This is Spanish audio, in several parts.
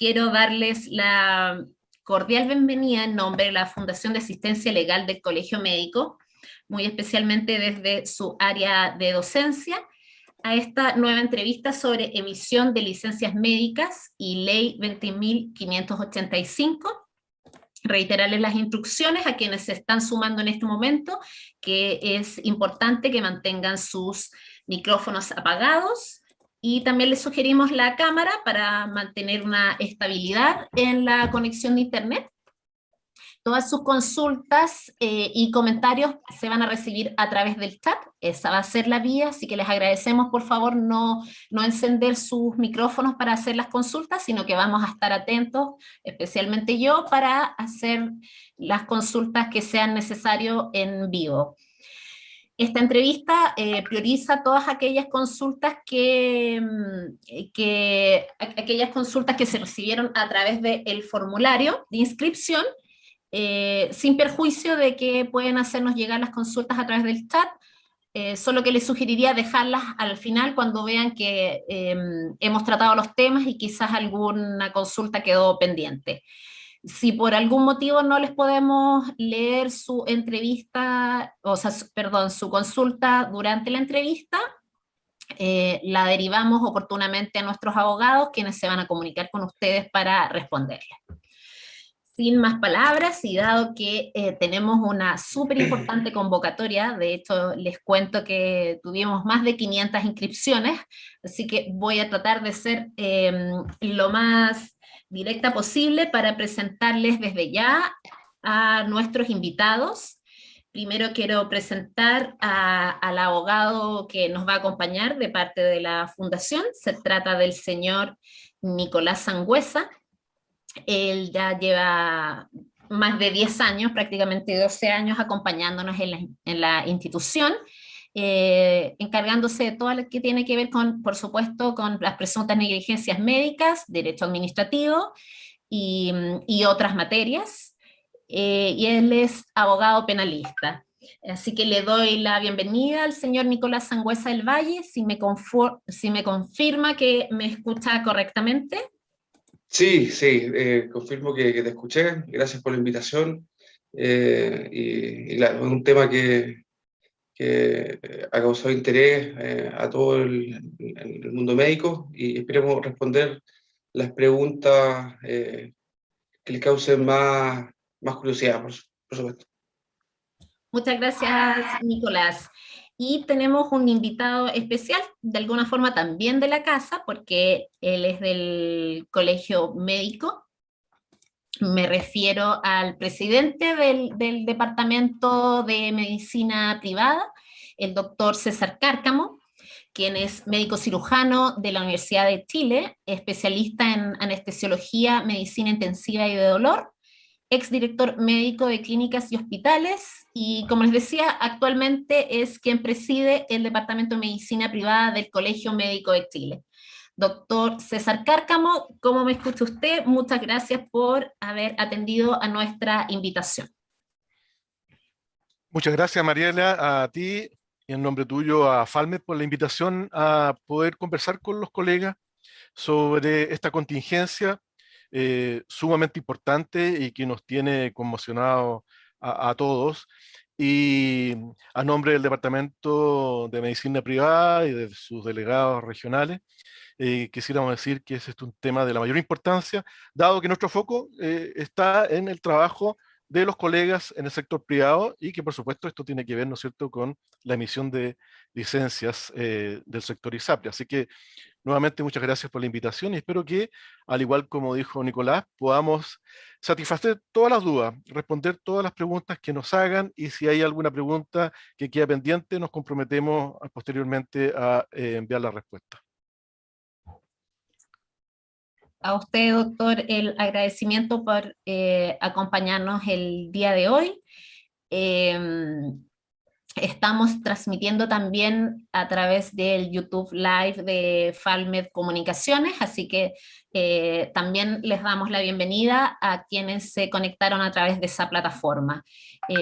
quiero darles la cordial bienvenida en nombre de la Fundación de Asistencia Legal del Colegio Médico, muy especialmente desde su área de docencia, a esta nueva entrevista sobre emisión de licencias médicas y Ley 20.585. Reiterarles las instrucciones a quienes se están sumando en este momento, que es importante que mantengan sus micrófonos apagados, y también les sugerimos la cámara para mantener una estabilidad en la conexión de internet. Todas sus consultas y comentarios se van a recibir a través del chat. Esa va a ser la vía, así que les agradecemos por favor no encender sus micrófonos para hacer las consultas, sino que vamos a estar atentos, especialmente yo, para hacer las consultas que sean necesarias en vivo. Esta entrevista prioriza todas aquellas consultas aquellas consultas que se recibieron a través del formulario de inscripción, sin perjuicio de que pueden hacernos llegar las consultas a través del chat, solo que les sugeriría dejarlas al final cuando vean que hemos tratado los temas y quizás alguna consulta quedó pendiente. Si por algún motivo no les podemos leer su entrevista, o sea, perdón, su consulta durante la entrevista, la derivamos oportunamente a nuestros abogados, quienes se van a comunicar con ustedes para responderles. Sin más palabras, y dado que tenemos una súper importante convocatoria, de hecho les cuento que tuvimos más de 500 inscripciones, así que voy a tratar de ser lo más directa posible para presentarles desde ya a nuestros invitados. Primero quiero presentar al abogado que nos va a acompañar de parte de la Fundación. Se trata del señor Nicolás Sangüesa. Él ya lleva más de 10 años, prácticamente 12 años, acompañándonos en la institución, encargándose de todo lo que tiene que ver con, por supuesto, con las presuntas negligencias médicas, derecho administrativo y otras materias. Y él es abogado penalista. Así que le doy la bienvenida al señor Nicolás Sangüesa del Valle, si me confirma que me escucha correctamente. Sí, sí, confirmo que te escuché. Gracias por la invitación. Es un tema que ha causado interés a todo el mundo médico, y esperemos responder las preguntas que les causen más curiosidad, por supuesto. Muchas gracias, Nicolás. Y tenemos un invitado especial, de alguna forma también de la casa, porque él es del Colegio Médico. Me refiero al presidente del Departamento de Medicina Privada, el doctor César Cárcamo, quien es médico cirujano de la Universidad de Chile, especialista en anestesiología, medicina intensiva y de dolor, exdirector médico de clínicas y hospitales, y como les decía, actualmente es quien preside el Departamento de Medicina Privada del Colegio Médico de Chile. Doctor César Cárcamo, ¿cómo me escucha usted? Muchas gracias por haber atendido a nuestra invitación. Muchas gracias, Mariela, a ti y en nombre tuyo a Falmet por la invitación a poder conversar con los colegas sobre esta contingencia sumamente importante y que nos tiene conmocionados a todos. Y a nombre del Departamento de Medicina Privada y de sus delegados regionales, quisiéramos decir que es un tema de la mayor importancia, dado que nuestro foco está en el trabajo de los colegas en el sector privado y que por supuesto esto tiene que ver, ¿no es cierto?, con la emisión de licencias del sector ISAPRE. Así que nuevamente muchas gracias por la invitación y espero que, al igual como dijo Nicolás, podamos satisfacer todas las dudas, responder todas las preguntas que nos hagan, y si hay alguna pregunta que queda pendiente, nos comprometemos posteriormente a enviar la respuesta. A usted, doctor, el agradecimiento por acompañarnos el día de hoy. Estamos transmitiendo también a través del YouTube Live de Falmed Comunicaciones, así que también les damos la bienvenida a quienes se conectaron a través de esa plataforma.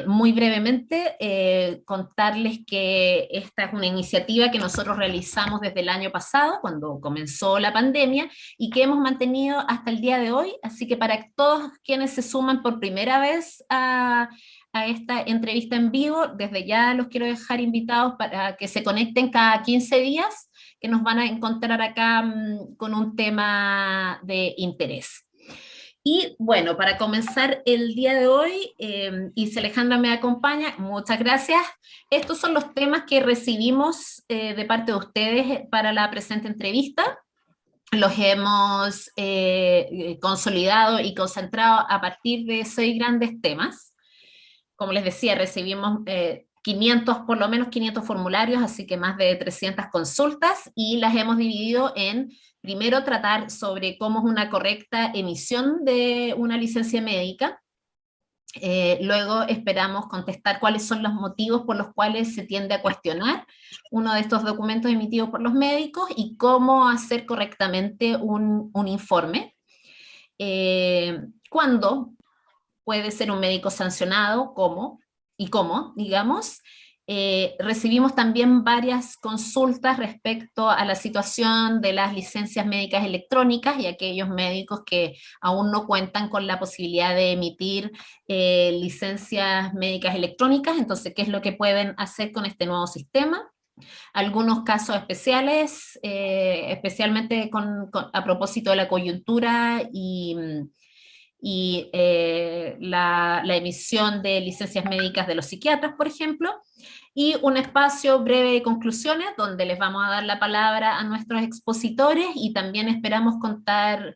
Muy brevemente, contarles que esta es una iniciativa que nosotros realizamos desde el año pasado, cuando comenzó la pandemia, y que hemos mantenido hasta el día de hoy, así que para todos quienes se suman por primera vez a esta entrevista en vivo, desde ya los quiero dejar invitados para que se conecten cada 15 días, que nos van a encontrar acá con un tema de interés. Y bueno, para comenzar el día de hoy, y si Alejandra me acompaña, muchas gracias. Estos son los temas que recibimos de parte de ustedes para la presente entrevista. Los hemos consolidado y concentrado a partir de 6 grandes temas. Como les decía, recibimos 500, por lo menos 500 formularios, así que más de 300 consultas, y las hemos dividido en, primero, tratar sobre cómo es una correcta emisión de una licencia médica. Luego esperamos contestar cuáles son los motivos por los cuales se tiende a cuestionar uno de estos documentos emitidos por los médicos y cómo hacer correctamente un informe. ¿Cuándo puede ser un médico sancionado? ¿Cómo? ¿Y cómo? Digamos. Recibimos también varias consultas respecto a la situación de las licencias médicas electrónicas y aquellos médicos que aún no cuentan con la posibilidad de emitir licencias médicas electrónicas. Entonces, ¿qué es lo que pueden hacer con este nuevo sistema? Algunos casos especiales, especialmente a propósito de la coyuntura y la emisión de licencias médicas de los psiquiatras, por ejemplo, y un espacio breve de conclusiones donde les vamos a dar la palabra a nuestros expositores y también esperamos contar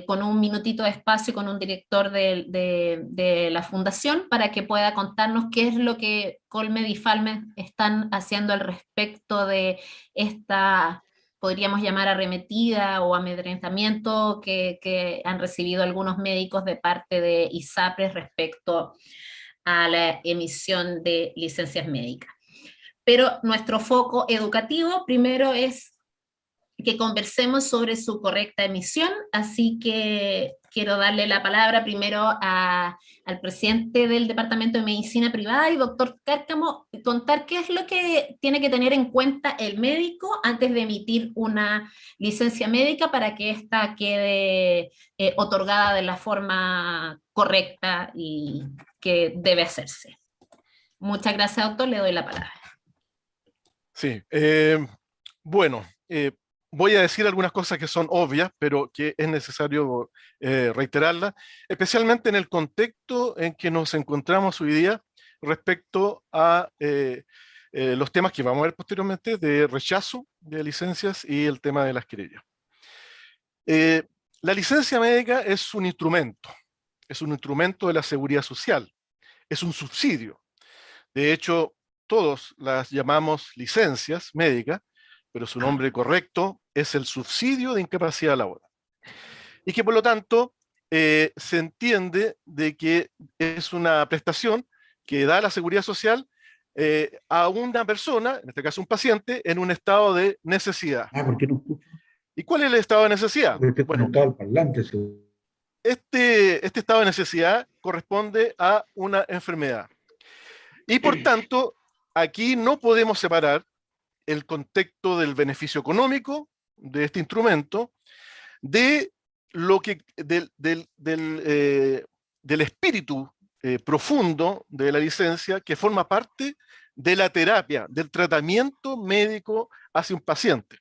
con un minutito de espacio con un director de la fundación para que pueda contarnos qué es lo que Colmed y Falmed están haciendo al respecto de esta, podríamos llamar, arremetida o amedrentamiento que han recibido algunos médicos de parte de ISAPRES respecto a la emisión de licencias médicas. Pero nuestro foco educativo primero es que conversemos sobre su correcta emisión, así que quiero darle la palabra primero al presidente del Departamento de Medicina Privada y doctor Cárcamo, contar qué es lo que tiene que tener en cuenta el médico antes de emitir una licencia médica para que ésta quede otorgada de la forma correcta y que debe hacerse. Muchas gracias, doctor, le doy la palabra. Sí, bueno, voy a decir algunas cosas que son obvias, pero que es necesario reiterarlas, especialmente en el contexto en que nos encontramos hoy día respecto a los temas que vamos a ver posteriormente de rechazo de licencias y el tema de las querellas. La licencia médica es un instrumento de la seguridad social, es un subsidio. De hecho, todos las llamamos licencias médicas, pero su nombre correcto es el subsidio de incapacidad laboral. Y que por lo tanto se entiende de que es una prestación que da la seguridad social a una persona, en este caso un paciente, en un estado de necesidad. ¿Por qué no escucho? ¿Y cuál es el estado de necesidad? Porque estoy conectado al parlante. Este estado de necesidad corresponde a una enfermedad. Y por tanto, aquí no podemos separar el contexto del beneficio económico de este instrumento de lo que, del espíritu profundo de la licencia que forma parte de la terapia, del tratamiento médico hacia un paciente.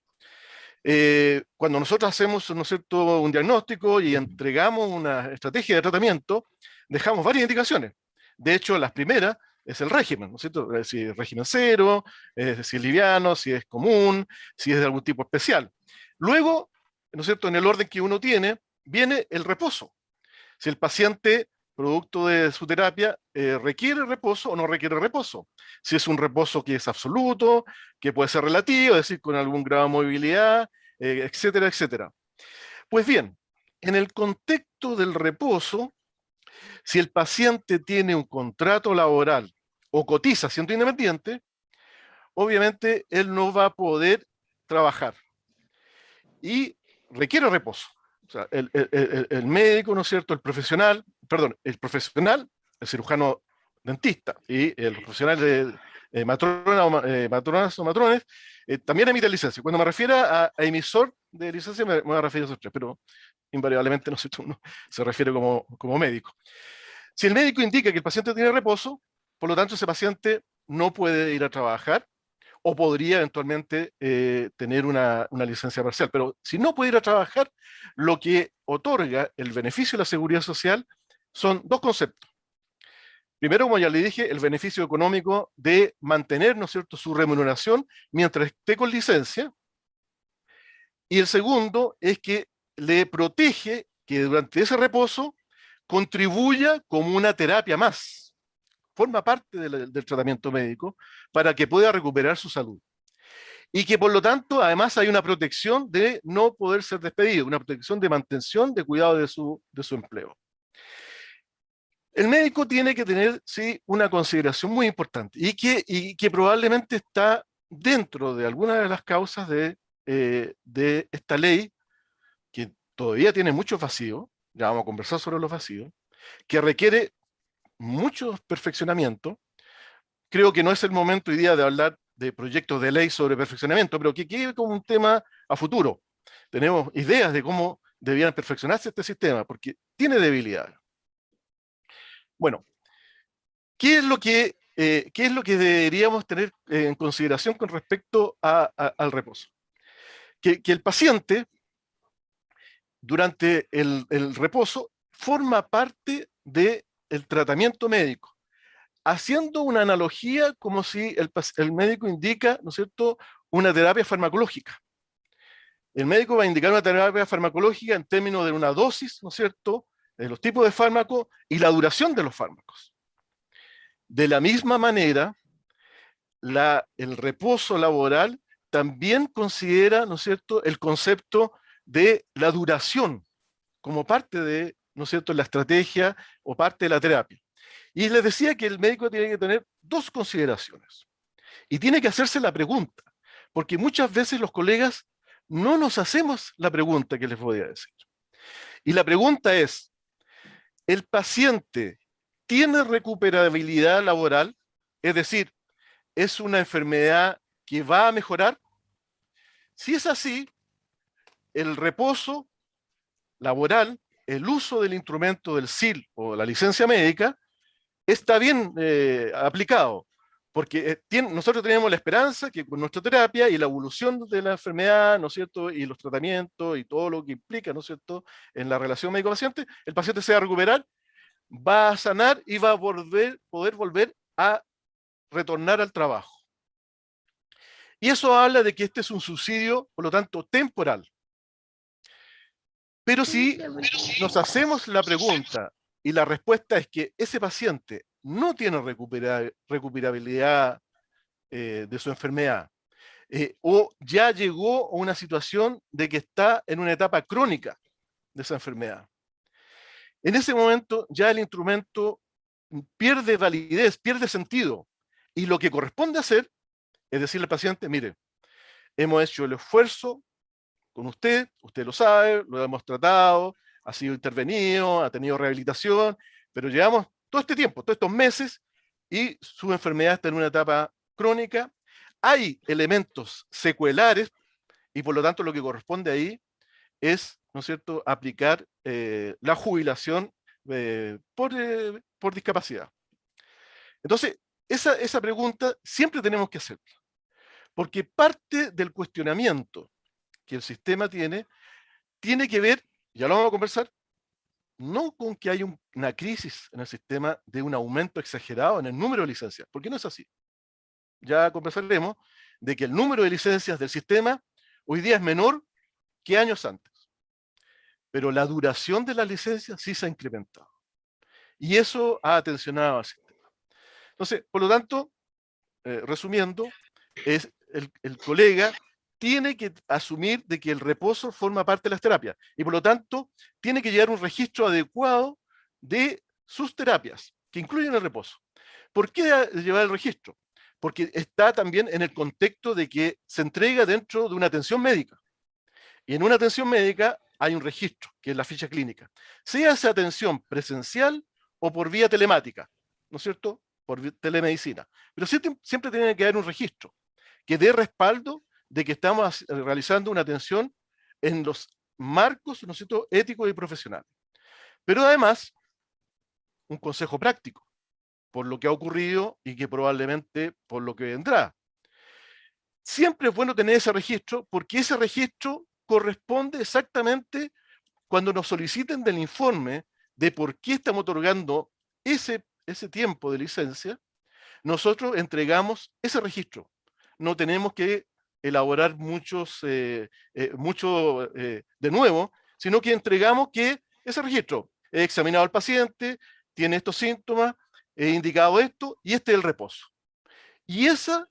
Cuando nosotros hacemos, ¿no es cierto?, un diagnóstico y entregamos una estrategia de tratamiento, dejamos varias indicaciones. De hecho, las primeras es el régimen, ¿no es cierto? Si es régimen cero, si es liviano, si es común, si es de algún tipo especial. Luego, ¿no es cierto?, en el orden que uno tiene, viene el reposo. Si el paciente, producto de su terapia, requiere reposo o no requiere reposo. Si es un reposo que es absoluto, que puede ser relativo, es decir, con algún grado de movilidad, etcétera, etcétera. Pues bien, en el contexto del reposo, si el paciente tiene un contrato laboral o cotiza siendo independiente, obviamente él no va a poder trabajar y requiere reposo. O sea, el médico, ¿no es cierto?, el profesional, el cirujano dentista y el profesional de matronas o matrones, también emiten licencia. Cuando me refiero a emisor de licencia, me voy a referir a esos tres, pero invariablemente, ¿no es cierto?, uno se refiere como médico. Si el médico indica que el paciente tiene reposo, por lo tanto ese paciente no puede ir a trabajar o podría eventualmente tener una licencia parcial. Pero si no puede ir a trabajar, lo que otorga el beneficio de la seguridad social son dos conceptos. Primero, como ya le dije, el beneficio económico de mantener, ¿no es cierto?, su remuneración mientras esté con licencia. Y el segundo es que le protege que durante ese reposo contribuya como una terapia más. Forma parte del tratamiento médico para que pueda recuperar su salud. Y que por lo tanto, además hay una protección de no poder ser despedido, una protección de mantención, de cuidado de su empleo. El médico tiene que tener, sí, una consideración muy importante y que probablemente está dentro de alguna de las causas de esta ley, que todavía tiene muchos vacíos, ya vamos a conversar sobre los vacíos, que requiere mucho perfeccionamiento. Creo que no es el momento hoy día de hablar de proyectos de ley sobre perfeccionamiento, pero que quede como un tema a futuro. Tenemos ideas de cómo debían perfeccionarse este sistema, porque tiene debilidades. Bueno, ¿qué es lo que deberíamos tener en consideración con respecto al reposo? Que el paciente, durante el reposo, forma parte del tratamiento médico, haciendo una analogía como si el médico indica, ¿no es cierto?, una terapia farmacológica. El médico va a indicar una terapia farmacológica en términos de una dosis, ¿no es cierto?, de los tipos de fármacos y la duración de los fármacos. De la misma manera, el reposo laboral también considera, ¿no es cierto?, el concepto de la duración como parte de, ¿no es cierto?, la estrategia o parte de la terapia. Y les decía que el médico tiene que tener dos consideraciones. Y tiene que hacerse la pregunta, porque muchas veces los colegas no nos hacemos la pregunta que les voy a decir. Y la pregunta es, ¿el paciente tiene recuperabilidad laboral? Es decir, ¿es una enfermedad que va a mejorar? Si es así, el reposo laboral, el uso del instrumento del SIL o la licencia médica, está bien aplicado, porque nosotros tenemos la esperanza que con nuestra terapia y la evolución de la enfermedad, ¿no es cierto?, y los tratamientos y todo lo que implica, ¿no es cierto?, en la relación médico-paciente, el paciente se va a recuperar, va a sanar y va a poder volver a retornar al trabajo. Y eso habla de que este es un subsidio, por lo tanto, temporal. Pero si nos hacemos la pregunta y la respuesta es que ese paciente no tiene recuperabilidad de su enfermedad, o ya llegó a una situación de que está en una etapa crónica de esa enfermedad, en ese momento ya el instrumento pierde validez, pierde sentido, y lo que corresponde hacer es decirle al paciente, mire, hemos hecho el esfuerzo con usted lo sabe, lo hemos tratado, ha sido intervenido, ha tenido rehabilitación, pero llevamos todo este tiempo, todos estos meses, y su enfermedad está en una etapa crónica. Hay elementos secuelares, y por lo tanto lo que corresponde ahí es, ¿no es cierto?, aplicar la jubilación por discapacidad. Entonces, esa pregunta siempre tenemos que hacerla, porque parte del cuestionamiento que el sistema tiene que ver, ya lo vamos a conversar, no con que hay una crisis en el sistema de un aumento exagerado en el número de licencias, porque no es así. Ya conversaremos de que el número de licencias del sistema hoy día es menor que años antes, pero la duración de las licencias sí se ha incrementado. Y eso ha atencionado al sistema. Entonces, por lo tanto, resumiendo, el colega tiene que asumir de que el reposo forma parte de las terapias y por lo tanto tiene que llevar un registro adecuado de sus terapias, que incluyen el reposo. ¿Por qué llevar el registro? Porque está también en el contexto de que se entrega dentro de una atención médica. Y en una atención médica hay un registro, que es la ficha clínica. Sea esa atención presencial o por vía telemática, ¿no es cierto? Por telemedicina. Pero siempre tiene que haber un registro que dé respaldo de que estamos realizando una atención en los marcos, ¿no es cierto?, éticos y profesionales. Pero además, un consejo práctico, por lo que ha ocurrido y que probablemente por lo que vendrá. Siempre es bueno tener ese registro, porque ese registro corresponde exactamente cuando nos soliciten del informe de por qué estamos otorgando ese tiempo de licencia. Nosotros entregamos ese registro. No tenemos que elaborar mucho de nuevo, sino que entregamos que ese registro he examinado al paciente, tiene estos síntomas, he indicado esto y este es el reposo. Y esa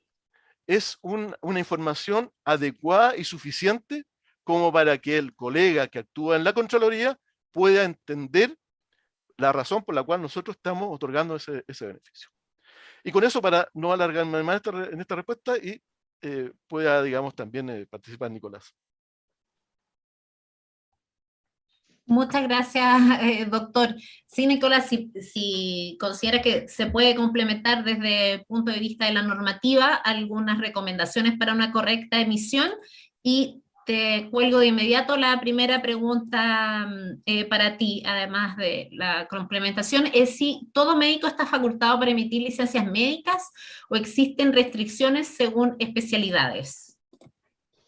es una información adecuada y suficiente como para que el colega que actúa en la Contraloría pueda entender la razón por la cual nosotros estamos otorgando ese beneficio. Y con eso, para no alargarme más en esta respuesta, y pueda, digamos, también participar Nicolás. Muchas gracias, doctor. Sí, Nicolás, si considera que se puede complementar desde el punto de vista de la normativa algunas recomendaciones para una correcta emisión, y te cuelgo de inmediato la primera pregunta para ti, además de la complementación, es si todo médico está facultado para emitir licencias médicas o existen restricciones según especialidades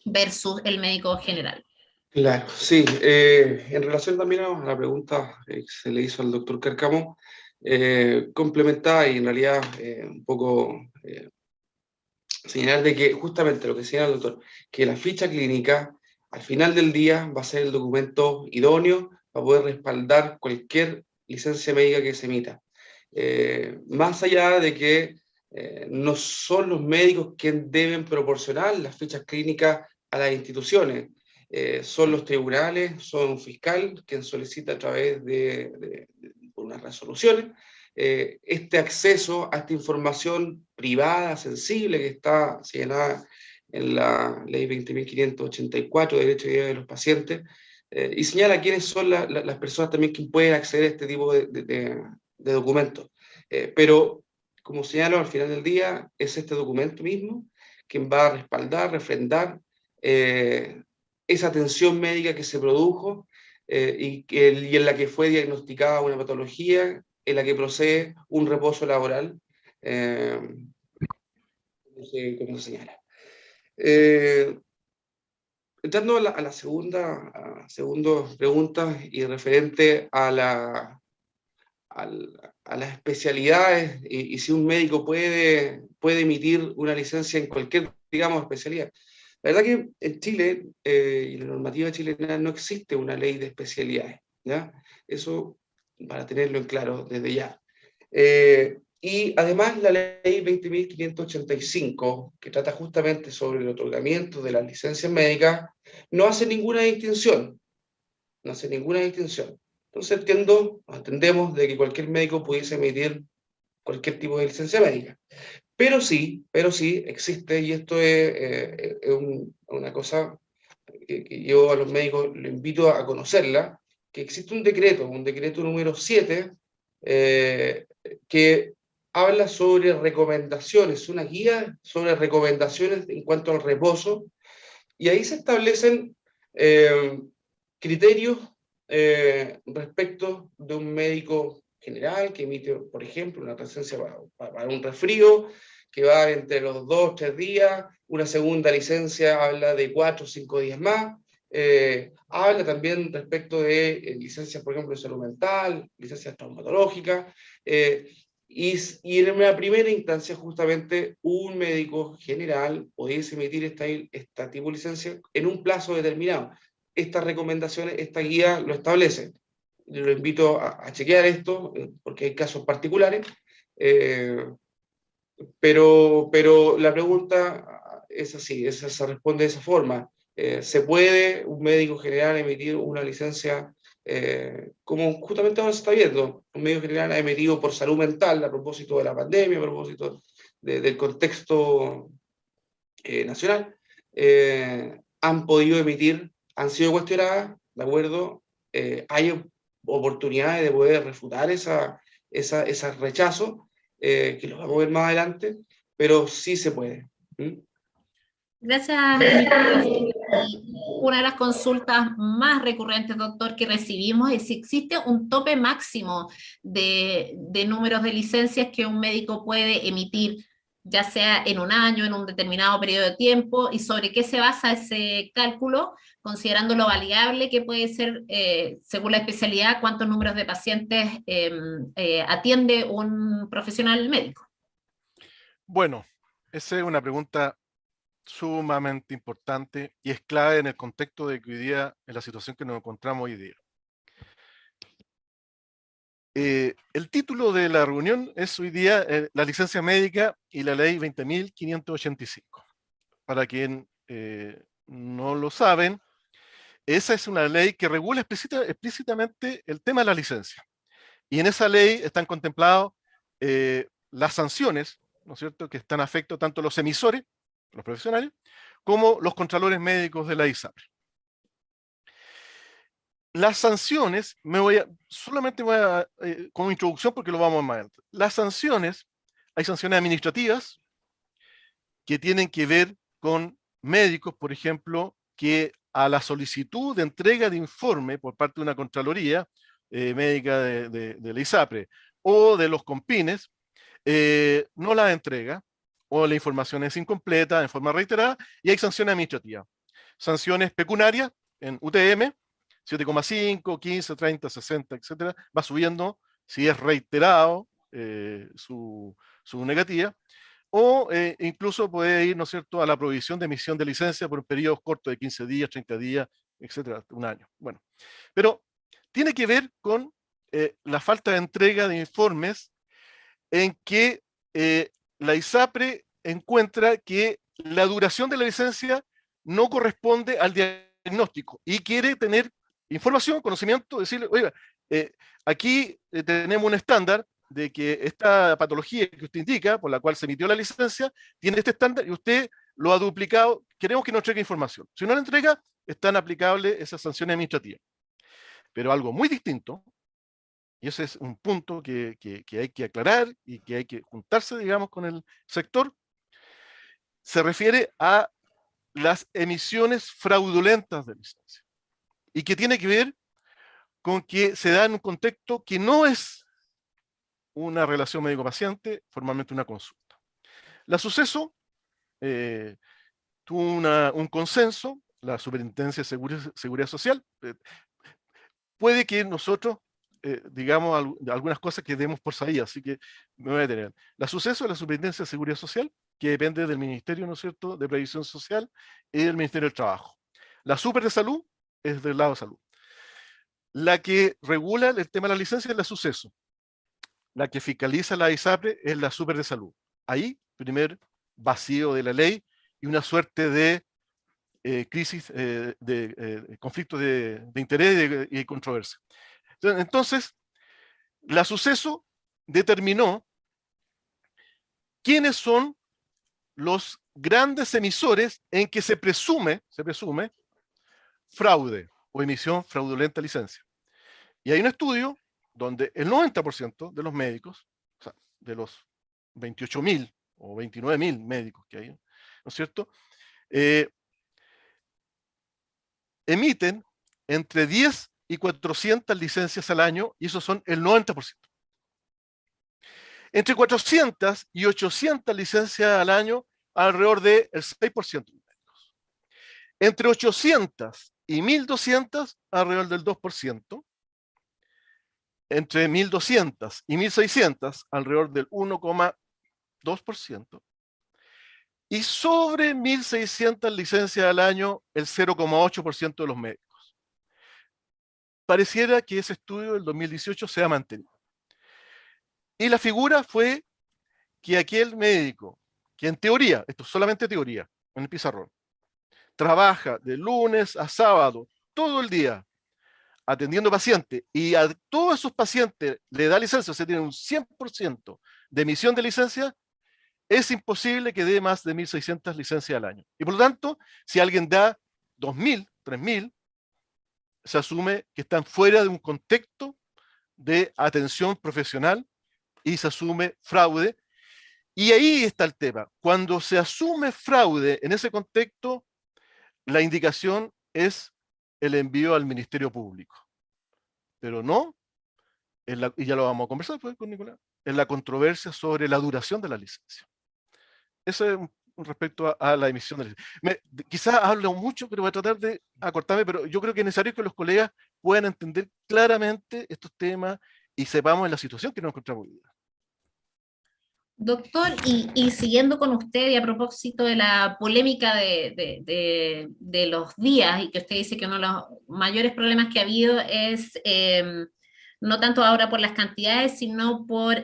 versus el médico general. Claro, sí. En relación también a la pregunta que se le hizo al doctor Cárcamo, complementar y en realidad un poco señalar de que justamente lo que señala el doctor, que la ficha clínica al final del día va a ser el documento idóneo para poder respaldar cualquier licencia médica que se emita. Más allá de que no son los médicos quienes deben proporcionar las fichas clínicas a las instituciones, son los tribunales, son un fiscal quien solicita a través de unas resoluciones este acceso a esta información privada, sensible, que está señalada en la ley 20.584 de Derecho y Vida de los Pacientes, y señala quiénes son las personas también que pueden acceder a este tipo de documentos. Pero, como señalo, al final del día es este documento mismo quien va a respaldar, refrendar esa atención médica que se produjo y en la que fue diagnosticada una patología, en la que procede un reposo laboral, como se señala. Entrando a la segunda pregunta y referente a las especialidades y si un médico puede emitir una licencia en cualquier, digamos, especialidad. La verdad que en Chile y en la normativa chilena no existe una ley de especialidades, ¿ya? Eso para tenerlo en claro desde ya. Y además la ley 20.585, que trata justamente sobre el otorgamiento de las licencias médicas, no hace ninguna distinción. No hace ninguna distinción. Entonces entendemos de que cualquier médico pudiese emitir cualquier tipo de licencia médica. Pero sí existe, y esto es una cosa que yo a los médicos les invito a conocerla, que existe un decreto número 7, que habla sobre recomendaciones, una guía sobre recomendaciones en cuanto al reposo, y ahí se establecen criterios respecto de un médico general que emite, por ejemplo, una licencia para un resfrío, que va entre los 2 o 3 días, una segunda licencia habla de 4 o 5 días más, habla también respecto de licencias, por ejemplo, de salud mental, licencias traumatológicas, y en una primera instancia, justamente, un médico general pudiese emitir esta tipo de licencia en un plazo determinado. Estas recomendaciones, esta guía lo establece. Yo lo invito a chequear esto, porque hay casos particulares, pero la pregunta es así, se responde de esa forma. ¿Se puede un médico general emitir una licencia como justamente ahora se está viendo, los medios generales han emitido por salud mental a propósito de la pandemia, a propósito del contexto nacional, han podido emitir, han sido cuestionadas, ¿de acuerdo? Hay oportunidades de poder refutar ese rechazo, que los vamos a ver más adelante, pero sí se puede. ¿Mm? Gracias, Nicolás. Y una de las consultas más recurrentes, doctor, que recibimos es si existe un tope máximo de números de licencias que un médico puede emitir, ya sea en un año, en un determinado periodo de tiempo, y sobre qué se basa ese cálculo, considerando lo variable que puede ser, según la especialidad, cuántos números de pacientes atiende un profesional médico. Bueno, esa es una pregunta sumamente importante y es clave en el contexto de que hoy día, en la situación que nos encontramos hoy día. El título de la reunión es hoy día la licencia médica y la ley 20.585. Para quien no lo saben, esa es una ley que regula explícitamente el tema de la licencia. Y en esa ley están contempladas las sanciones, ¿no es cierto?, que están afecto tanto a los emisores, los profesionales, como los contralores médicos de la ISAPRE. Las sanciones, solamente voy a, como introducción porque lo vamos a más adelante. Las sanciones, hay sanciones administrativas que tienen que ver con médicos, por ejemplo, que a la solicitud de entrega de informe por parte de una Contraloría médica de la ISAPRE o de los COMPINES, no la entrega, o la información es incompleta en forma reiterada, y hay sanciones administrativas. Sanciones pecuniarias en UTM, 7,5, 15, 30, 60, etcétera, va subiendo si es reiterado su negativa, o incluso puede ir, ¿no es cierto?, a la prohibición de emisión de licencia por periodos cortos de 15 días, 30 días, etcétera, un año. Bueno, pero tiene que ver con la falta de entrega de informes en que la ISAPRE encuentra que la duración de la licencia no corresponde al diagnóstico y quiere tener información, conocimiento, decirle, oiga, aquí tenemos un estándar de que esta patología que usted indica, por la cual se emitió la licencia, tiene este estándar y usted lo ha duplicado, queremos que nos entregue información. Si no la entrega, están aplicables esas sanciones administrativas. Pero algo muy distinto, y ese es un punto que hay que aclarar y que hay que juntarse, digamos, con el sector, se refiere a las emisiones fraudulentas de licencia. Y que tiene que ver con que se da en un contexto que no es una relación médico-paciente, formalmente una consulta. La Suceso tuvo un consenso, la Superintendencia de Seguridad Social, puede que nosotros digamos algunas cosas que demos por sabidas, así que me voy a detener. La Suceso es la Superintendencia de Seguridad Social, que depende del Ministerio, ¿no es cierto?, de Previsión Social y del Ministerio del Trabajo. La Super de Salud es del lado de salud. La que regula el tema de la licencia es la Suceso. La que fiscaliza la ISAPRE es la Super de Salud. Ahí, primer vacío de la ley y una suerte de crisis, de conflicto de interés y controversia. Entonces, la Suceso determinó quiénes son los grandes emisores en que se presume fraude o emisión fraudulenta de licencia. Y hay un estudio donde el 90% de los médicos, o sea, de los 28.000 o 29.000 médicos que hay, ¿no es cierto?, emiten entre 10 y 400 licencias al año, y esos son el 90%. Entre 400 y 800 licencias al año, alrededor del 6% de los médicos. Entre 800 y 1.200, alrededor del 2%. Entre 1.200 y 1.600, alrededor del 1,2%. Y sobre 1.600 licencias al año, el 0,8% de los médicos. Pareciera que ese estudio del 2018 se ha mantenido. Y la figura fue que aquel médico, que en teoría, esto es solamente teoría, en el pizarrón, trabaja de lunes a sábado, todo el día, atendiendo pacientes, y a todos esos pacientes le da licencia, o sea, tiene un 100% de emisión de licencia, es imposible que dé más de 1.600 licencias al año. Y por lo tanto, si alguien da 2.000, 3.000, se asume que están fuera de un contexto de atención profesional y se asume fraude. Y ahí está el tema. Cuando se asume fraude en ese contexto, la indicación es el envío al Ministerio Público. Pero no, y ya lo vamos a conversar pues, con Nicolás, en la controversia sobre la duración de la licencia. Eso es respecto a la emisión de la licencia. Quizás hablo mucho, pero voy a tratar de acortarme, pero yo creo que es necesario que los colegas puedan entender claramente estos temas y sepamos en la situación que nos encontramos hoy día. Doctor, y siguiendo con usted y a propósito de la polémica de los días, y que usted dice que uno de los mayores problemas que ha habido es no tanto ahora por las cantidades, sino por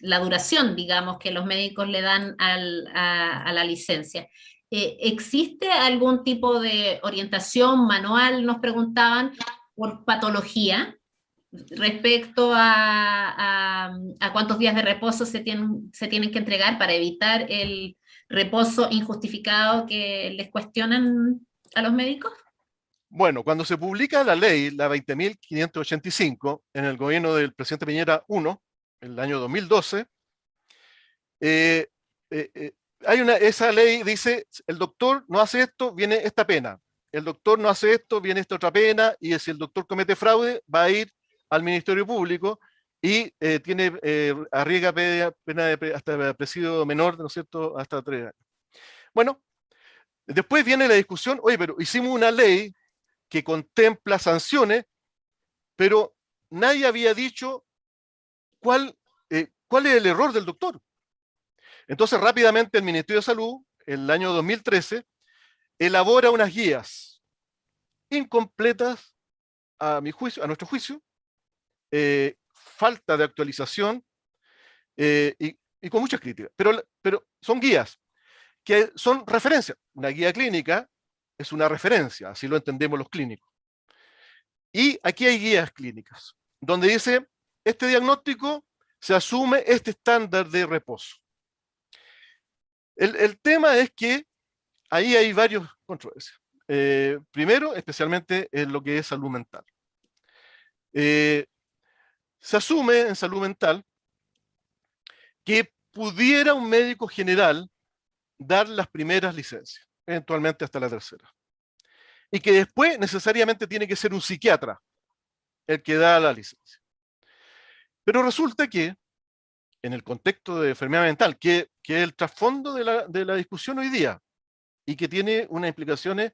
la duración, digamos, que los médicos le dan a la licencia. ¿Existe algún tipo de orientación manual, nos preguntaban, por patología? Respecto a cuántos días de reposo se tienen que entregar para evitar el reposo injustificado que les cuestionan a los médicos? Bueno, cuando se publica la ley, la 20.585, en el gobierno del presidente Piñera I, en el año 2012, esa ley dice, el doctor no hace esto, viene esta pena. El doctor no hace esto, viene esta otra pena, y si el doctor comete fraude, va a ir al Ministerio Público y arriesga pena hasta presidio menor, ¿no es cierto?, hasta 3 años. Bueno, después viene la discusión, oye, pero hicimos una ley que contempla sanciones, pero nadie había dicho cuál es el error del doctor. Entonces, rápidamente el Ministerio de Salud, en el año 2013, elabora unas guías incompletas, a nuestro juicio, falta de actualización y con muchas críticas. Pero son guías que son referencias. Una guía clínica es una referencia, así lo entendemos los clínicos. Y aquí hay guías clínicas, donde dice, este diagnóstico se asume este estándar de reposo. El tema es que ahí hay varias controversias. Primero, especialmente en lo que es salud mental. Se asume en salud mental que pudiera un médico general dar las primeras licencias, eventualmente hasta la tercera. Y que después necesariamente tiene que ser un psiquiatra el que da la licencia. Pero resulta que, en el contexto de enfermedad mental, que es el trasfondo de la discusión hoy día, y que tiene unas implicaciones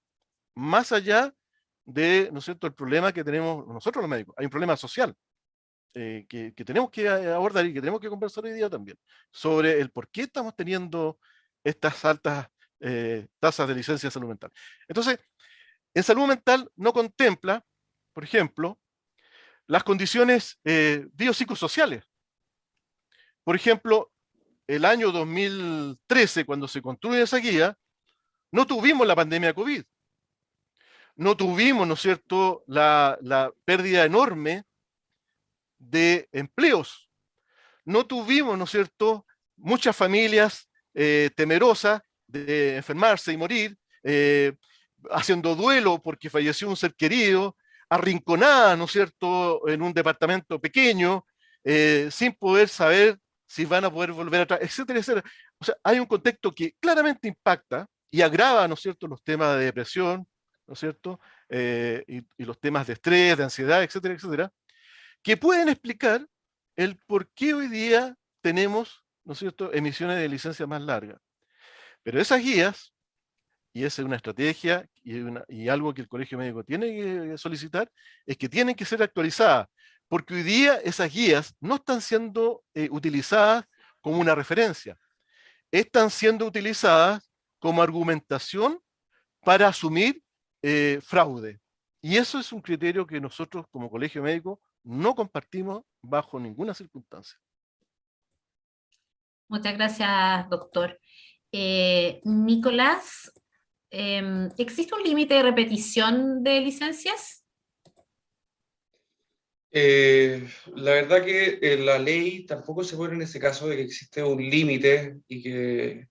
más allá de, ¿no es cierto?, el problema que tenemos nosotros los médicos. Hay un problema social que tenemos que abordar y que tenemos que conversar hoy día también, sobre el por qué estamos teniendo estas altas tasas de licencia de salud mental. Entonces, en salud mental no contempla, por ejemplo, las condiciones biopsicosociales. Por ejemplo, el año 2013, cuando se construye esa guía, no tuvimos la pandemia COVID. No tuvimos, ¿no es cierto?, la pérdida enorme de empleos. No tuvimos, ¿no es cierto?, muchas familias temerosas de enfermarse y morir, haciendo duelo porque falleció un ser querido, arrinconadas, ¿no es cierto?, en un departamento pequeño, sin poder saber si van a poder volver atrás, etcétera, etcétera. O sea, hay un contexto que claramente impacta y agrava, ¿no es cierto?, los temas de depresión, ¿no es cierto?, y los temas de estrés, de ansiedad, etcétera, etcétera, que pueden explicar el por qué hoy día tenemos, ¿no es cierto?, emisiones de licencia más largas. Pero esas guías, y esa es una estrategia y algo que el Colegio Médico tiene que solicitar, es que tienen que ser actualizadas, porque hoy día esas guías no están siendo utilizadas como una referencia, están siendo utilizadas como argumentación para asumir fraude. Y eso es un criterio que nosotros como Colegio Médico no compartimos bajo ninguna circunstancia. Muchas gracias, doctor. Nicolás, ¿existe un límite de repetición de licencias? La verdad que la ley tampoco se pone en ese caso de que existe un límite y que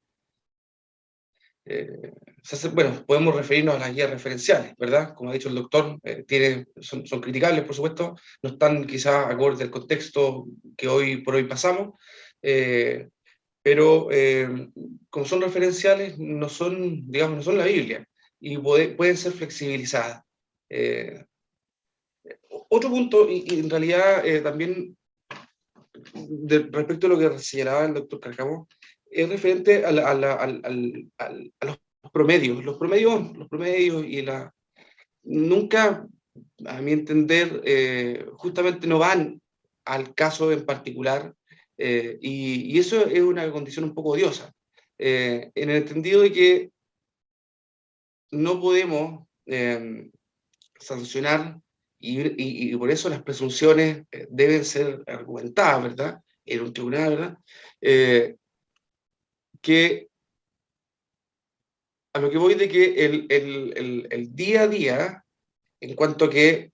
bueno, podemos referirnos a las guías referenciales, ¿verdad? Como ha dicho el doctor, son criticables, por supuesto, no están quizás acorde al contexto que hoy por hoy pasamos, eh, pero como son referenciales, no son, digamos, no son la Biblia y pueden ser flexibilizadas. Eh, Otro punto, y en realidad también respecto a lo que señalaba el doctor Cárcamo, es referente a los promedios. Los promedios nunca, a mi entender, justamente no van al caso en particular, y eso es una condición un poco odiosa, en el entendido de que no podemos sancionar y por eso las presunciones deben ser argumentadas, ¿verdad? En un tribunal, ¿verdad? Que a lo que voy de que el día a día, en cuanto a que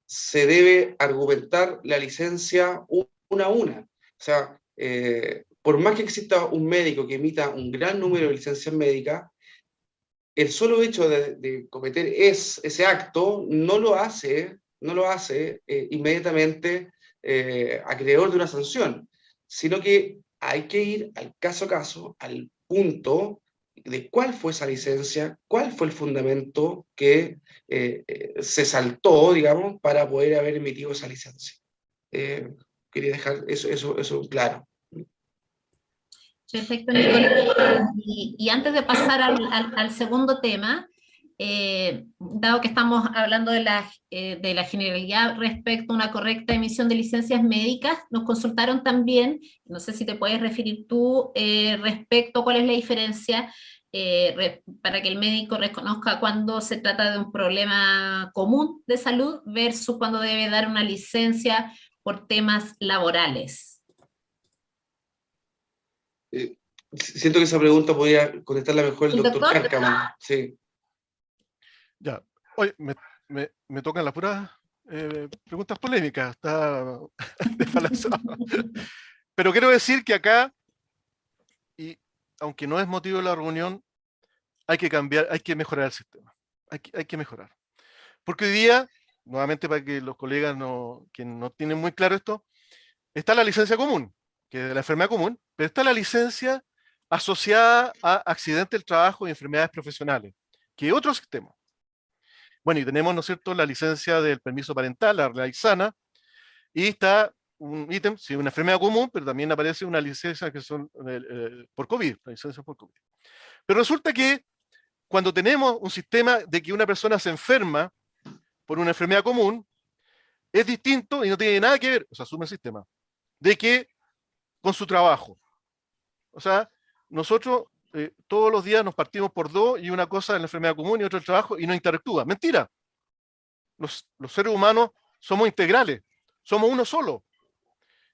se debe argumentar la licencia una a una. O sea, por más que exista un médico que emita un gran número de licencias médicas, el solo hecho de cometer ese acto no lo hace inmediatamente acreedor de una sanción, sino que hay que ir al caso a caso, al punto de cuál fue esa licencia, cuál fue el fundamento que se saltó, digamos, para poder haber emitido esa licencia. Quería dejar eso claro. Perfecto, Nicole. Y antes de pasar al segundo tema, dado que estamos hablando de la generalidad respecto a una correcta emisión de licencias médicas, nos consultaron también, no sé si te puedes referir tú, respecto a cuál es la diferencia para que el médico reconozca cuando se trata de un problema común de salud versus cuando debe dar una licencia por temas laborales. Siento que esa pregunta podría contestarla mejor el ¿El doctor doctor? Cárcamo. Sí. Ya, oye, me tocan las puras preguntas polémicas, está desfalazado. Pero quiero decir que acá, y aunque no es motivo de la reunión, hay que cambiar, hay que mejorar el sistema. Hay que mejorar. Porque hoy día, nuevamente para que los colegas que no tienen muy claro esto, está la licencia común, que es de la enfermedad común, pero está la licencia asociada a accidentes del trabajo y enfermedades profesionales, que es otro sistema. Bueno, y tenemos, ¿no es cierto?, la licencia del permiso parental, la ley sana, y está un ítem, sí, una enfermedad común, pero también aparece una licencia que son por COVID, la licencia por COVID. Pero resulta que cuando tenemos un sistema de que una persona se enferma por una enfermedad común, es distinto y no tiene nada que ver, o sea, asume el sistema, de que con su trabajo. O sea, nosotros todos los días nos partimos por dos y una cosa es la enfermedad común y otra el trabajo y no interactúa. Mentira. Los seres humanos somos integrales, somos uno solo.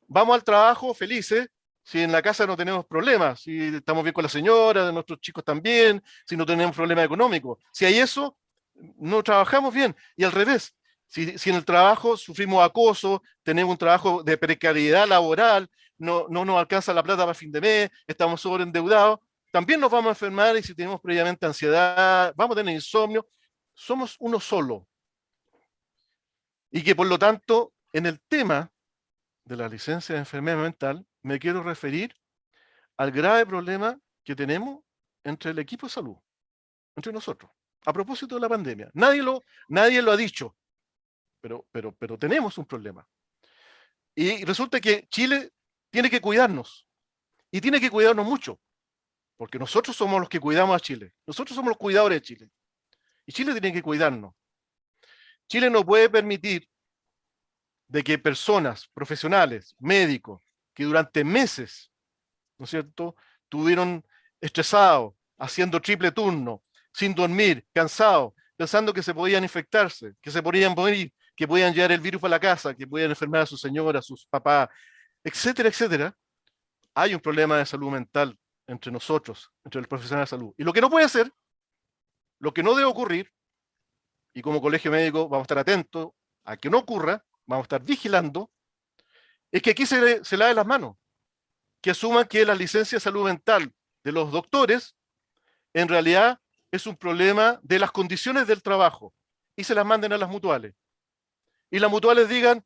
Vamos al trabajo felices si en la casa no tenemos problemas, si estamos bien con la señora, nuestros chicos también, si no tenemos problemas económicos. Si hay eso, no trabajamos bien. Y al revés, si en el trabajo sufrimos acoso, tenemos un trabajo de precariedad laboral, no nos alcanza la plata para fin de mes, estamos sobreendeudados, también nos vamos a enfermar y si tenemos previamente ansiedad, vamos a tener insomnio. Somos uno solo. Y que por lo tanto, en el tema de la licencia de enfermedad mental, me quiero referir al grave problema que tenemos entre el equipo de salud, entre nosotros, a propósito de la pandemia. Nadie lo ha dicho, pero tenemos un problema. Y resulta que Chile tiene que cuidarnos, y tiene que cuidarnos mucho, porque nosotros somos los que cuidamos a Chile. Nosotros somos los cuidadores de Chile. Y Chile tiene que cuidarnos. Chile no puede permitir de que personas profesionales, médicos, que durante meses, ¿no es cierto?, estuvieron estresados, haciendo triple turno, sin dormir, cansados, pensando que se podían infectarse, que se podían morir, que podían llevar el virus para la casa, que podían enfermar a su señora, a sus papás, etcétera, etcétera. Hay un problema de salud mental entre nosotros, entre el profesional de salud. Y lo que no puede ser, lo que no debe ocurrir, y como colegio médico vamos a estar atentos a que no ocurra, vamos a estar vigilando, es que aquí se lave las manos, que asuman que la licencia de salud mental de los doctores en realidad es un problema de las condiciones del trabajo y se las manden a las mutuales. Y las mutuales digan,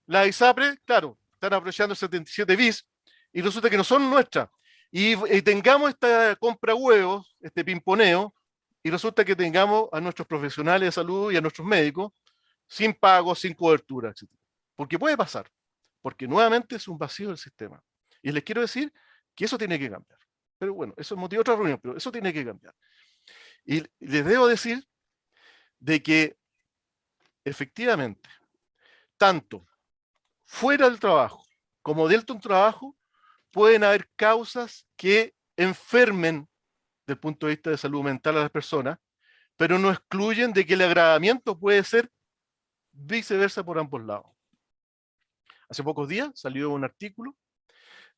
la ISAPRE, claro, están aprovechando el 77 bis y resulta que no son nuestras. Y tengamos esta compra huevos, este pimponeo, y resulta que tengamos a nuestros profesionales de salud y a nuestros médicos sin pago, sin cobertura, etc. Porque puede pasar, porque nuevamente es un vacío del sistema. Y les quiero decir que eso tiene que cambiar. Pero bueno, eso es motivo de otra reunión, pero eso tiene que cambiar. Y les debo decir de que efectivamente, tanto fuera del trabajo como dentro del trabajo, pueden haber causas que enfermen desde el punto de vista de salud mental a las personas, pero no excluyen de que el agravamiento puede ser viceversa por ambos lados. Hace pocos días salió un artículo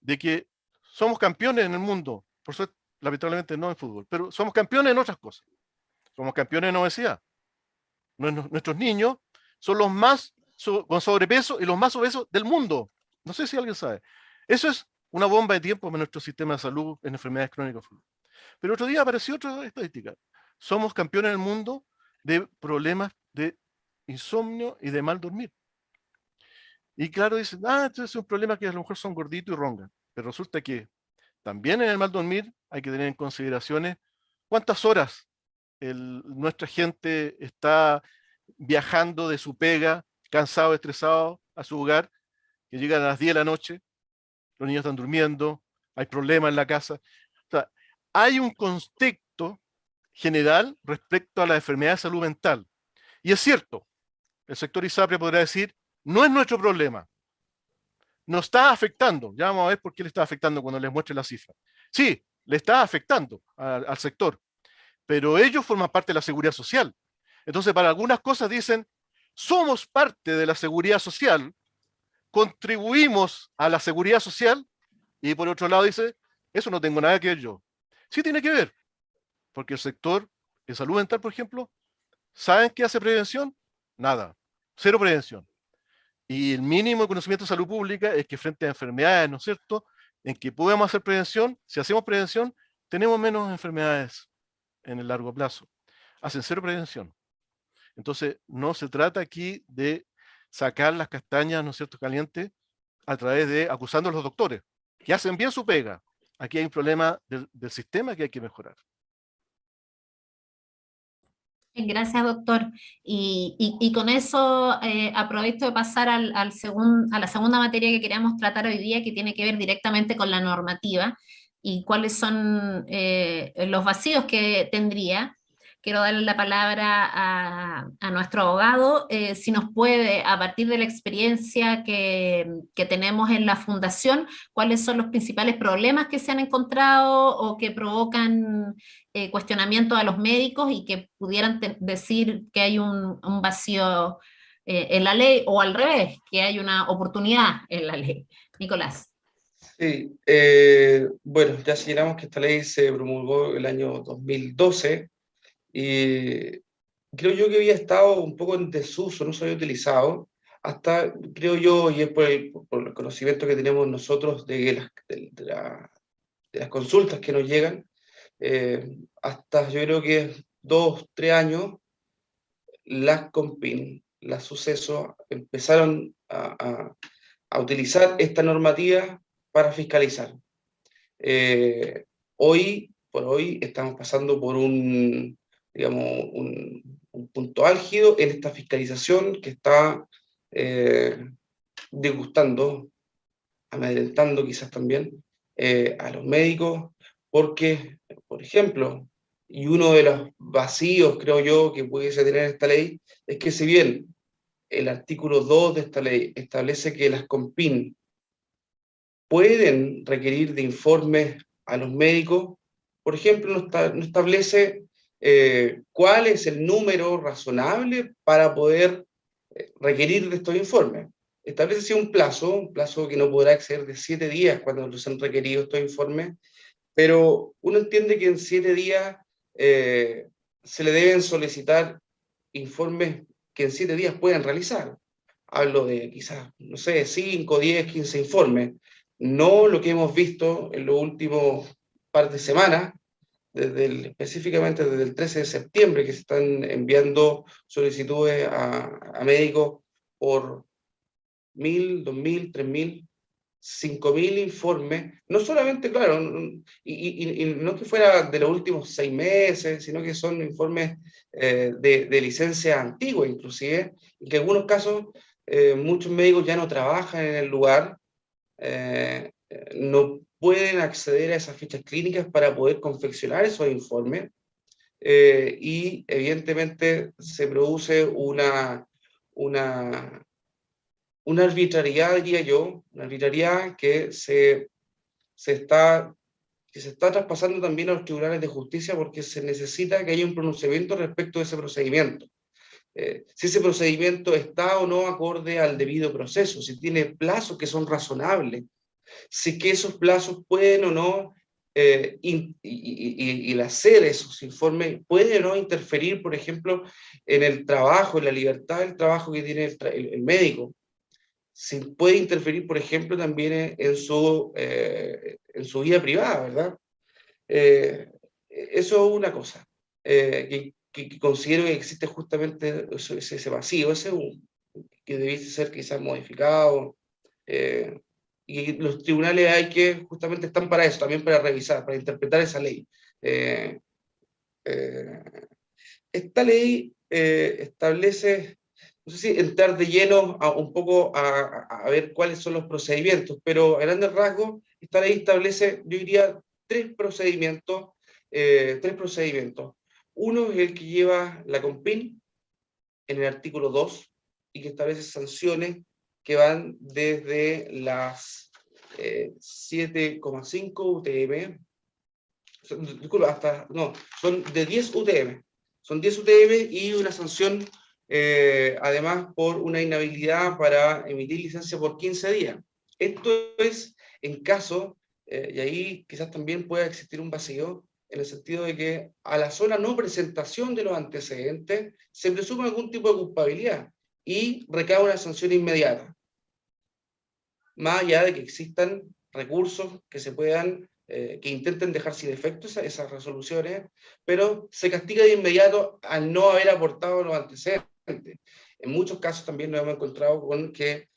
de que somos campeones en el mundo, por suerte, lamentablemente no en fútbol, pero somos campeones en otras cosas. Somos campeones en obesidad. Nuestros niños son los más con sobrepeso y los más obesos del mundo. No sé si alguien sabe. Eso es una bomba de tiempo en nuestro sistema de salud en enfermedades crónicas. Pero otro día apareció otra estadística. Somos campeones en el mundo de problemas de insomnio y de mal dormir. Y claro, dicen, entonces es un problema que a lo mejor son gorditos y rongan. Pero resulta que también en el mal dormir hay que tener en consideraciones cuántas horas nuestra gente está viajando de su pega, cansado, estresado, a su hogar, que llegan a las 10 de la noche, los niños están durmiendo, hay problemas en la casa. O sea, hay un contexto general respecto a la enfermedad de salud mental. Y es cierto, el sector ISAPRE podrá decir, no es nuestro problema. Nos está afectando. Ya vamos a ver por qué le está afectando cuando les muestre la cifra. Sí, le está afectando al sector, pero ellos forman parte de la seguridad social. Entonces, para algunas cosas dicen, somos parte de la seguridad social, contribuimos a la seguridad social, y por otro lado dice, eso no tengo nada que ver yo. Sí tiene que ver, porque el sector de salud mental, por ejemplo, ¿saben qué hace prevención? Nada, cero prevención. Y el mínimo de conocimiento de salud pública es que frente a enfermedades, ¿no es cierto?, en que podemos hacer prevención, si hacemos prevención, tenemos menos enfermedades en el largo plazo. Hacen cero prevención. Entonces, no se trata aquí de sacar las castañas, ¿no es cierto?, calientes, a través de acusando a los doctores, que hacen bien su pega. Aquí hay un problema del sistema que hay que mejorar. Gracias, doctor. Y con eso aprovecho de pasar a la segunda materia que queríamos tratar hoy día, que tiene que ver directamente con la normativa y cuáles son los vacíos que tendría. Quiero darle la palabra a nuestro abogado, si nos puede, a partir de la experiencia que tenemos en la fundación, cuáles son los principales problemas que se han encontrado o que provocan cuestionamientos a los médicos y que pudieran decir que hay un vacío en la ley, o al revés, que hay una oportunidad en la ley. Nicolás. Sí, bueno, ya señalamos que esta ley se promulgó el año 2012 y creo yo que había estado un poco en desuso, no se había utilizado, hasta, creo yo, y es por el conocimiento que tenemos nosotros de las consultas que nos llegan, hasta yo creo que 2, 3 años, las COMPIN, las sucesos, empezaron a utilizar esta normativa para fiscalizar. Hoy por hoy estamos pasando por un punto álgido en esta fiscalización que está disgustando, amedrentando quizás también a los médicos, porque, por ejemplo, y uno de los vacíos, creo yo, que pudiese tener esta ley, es que si bien el artículo 2 de esta ley establece que las COMPIN pueden requerir de informes a los médicos, por ejemplo, no establece cuál es el número razonable para poder requerir de estos informes. Establece un plazo que no podrá exceder de 7 días cuando los han requerido estos informes, pero uno entiende que en 7 días se le deben solicitar informes que en 7 días puedan realizar. hablo de quizás, no sé, 5, 10, 15 informes, no lo que hemos visto en los últimos par de semanas, específicamente desde el 13 de septiembre, que se están enviando solicitudes a médicos por 1.000, 2.000, 3.000, 5.000 informes, no solamente, claro, y no que fuera de los últimos 6 meses, sino que son informes de licencia antigua inclusive, y que en algunos casos muchos médicos ya no trabajan en el lugar, no pueden acceder a esas fichas clínicas para poder confeccionar esos informes, y evidentemente se produce una arbitrariedad, diría yo, una arbitrariedad que se está traspasando también a los tribunales de justicia, porque se necesita que haya un pronunciamiento respecto de ese procedimiento. Si ese procedimiento está o no acorde al debido proceso, si tiene plazos que son razonables, si que esos plazos pueden o no, y el hacer esos informes puede o no interferir, por ejemplo, en el trabajo, en la libertad del trabajo que tiene el médico. Si puede interferir, por ejemplo, también en su vida privada, ¿verdad? Eso es una cosa que considero que existe justamente ese vacío, que debiese ser quizás modificado, y los tribunales justamente están para eso, también para revisar, para interpretar esa ley. Eh, eh, Esta ley establece, no sé si entrar de lleno un poco a ver cuáles son los procedimientos, pero a grandes rasgos, esta ley establece, yo diría, tres procedimientos. Uno es el que lleva la COMPIN en el artículo 2 y que establece sanciones que van desde las 7,5 UTM, disculpa, son de 10 UTM. Son 10 UTM y una sanción, además, por una inhabilidad para emitir licencia por 15 días. Esto es en caso, y ahí quizás también pueda existir un vacío, en el sentido de que a la sola no presentación de los antecedentes se presume algún tipo de culpabilidad y recae una sanción inmediata. Más allá de que existan recursos que se puedan que intenten dejar sin efecto esas resoluciones, pero se castiga de inmediato al no haber aportado los antecedentes. En muchos casos también nos hemos encontrado con que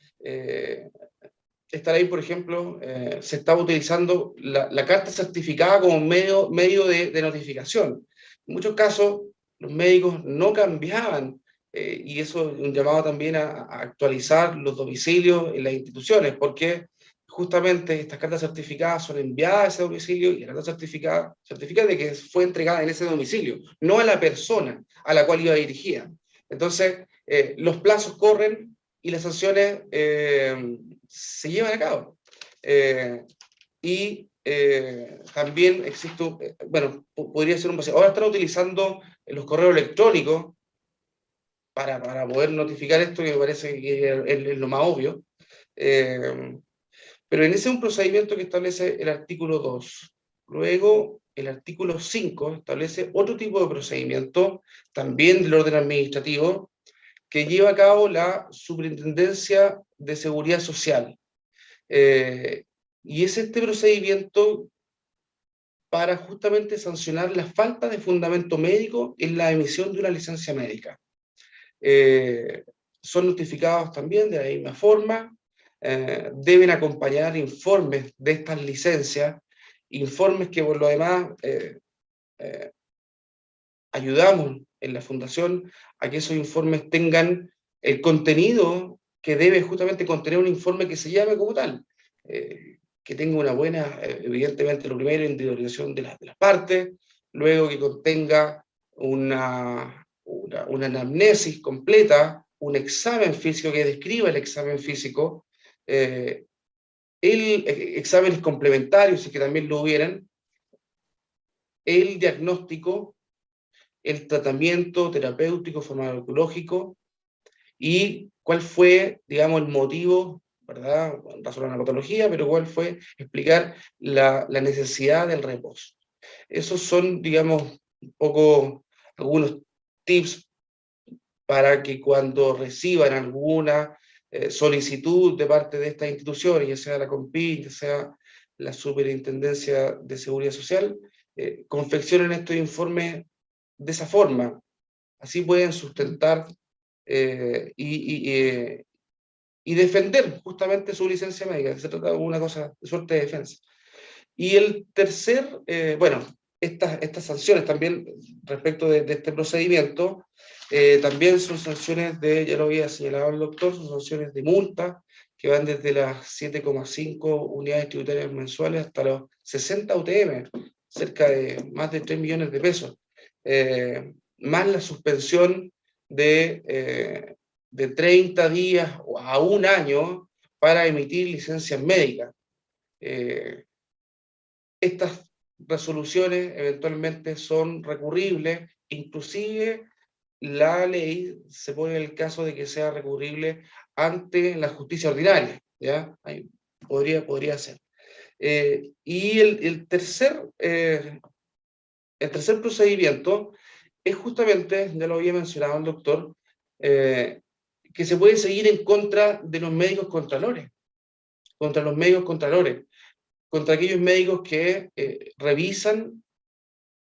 esta ley, por ejemplo, se estaba utilizando la carta certificada como medio de notificación. En muchos casos, los médicos no cambiaban, y eso es un llamado también a actualizar los domicilios en las instituciones, porque justamente estas cartas certificadas son enviadas a ese domicilio y la carta certifica de que fue entregada en ese domicilio, no a la persona a la cual iba dirigida. Entonces, los plazos corren y las sanciones se llevan a cabo. También existe, podría ser un vacío. Ahora están utilizando los correos electrónicos para poder notificar esto, que me parece que es lo más obvio. Pero en ese es un procedimiento que establece el artículo 2. Luego, el artículo 5 establece otro tipo de procedimiento, también del orden administrativo, que lleva a cabo la Superintendencia de Seguridad Social. Y es este procedimiento para justamente sancionar la falta de fundamento médico en la emisión de una licencia médica. Son notificados también de la misma forma, deben acompañar informes de estas licencias, informes que por lo demás ayudamos en la Fundación a que esos informes tengan el contenido que debe justamente contener un informe que se llame como tal, que tenga una buena, evidentemente lo primero, individualización de las partes, luego que contenga una anamnesis completa, un examen físico que describa el examen físico, exámenes complementarios, si que también lo hubieran, el diagnóstico, el tratamiento terapéutico, farmacológico, y cuál fue, digamos, el motivo, ¿verdad? En razón a la patología, pero cuál fue explicar la necesidad del reposo. Esos son, digamos, un poco algunos tips para que cuando reciban alguna solicitud de parte de estas instituciones, ya sea la CONPI, ya sea la Superintendencia de Seguridad Social, confeccionen estos informes de esa forma. Así pueden sustentar y defender justamente su licencia médica, que se trata de una cosa de suerte de defensa. Y el tercer, bueno, estas sanciones también respecto de este procedimiento, también son sanciones ya lo había señalado el doctor, son sanciones de multa que van desde las 7,5 unidades tributarias mensuales hasta los 60 UTM, cerca de más de 3 millones de pesos, más la suspensión de 30 días a un año para emitir licencias médicas. Estas resoluciones eventualmente son recurribles, inclusive la ley se pone en el caso de que sea recurrible ante la justicia ordinaria, ¿ya? Ahí podría ser. Y el tercer procedimiento es justamente, ya lo había mencionado el doctor, que se puede seguir en contra de los médicos contralores, contra los médicos contralores, contra aquellos médicos que revisan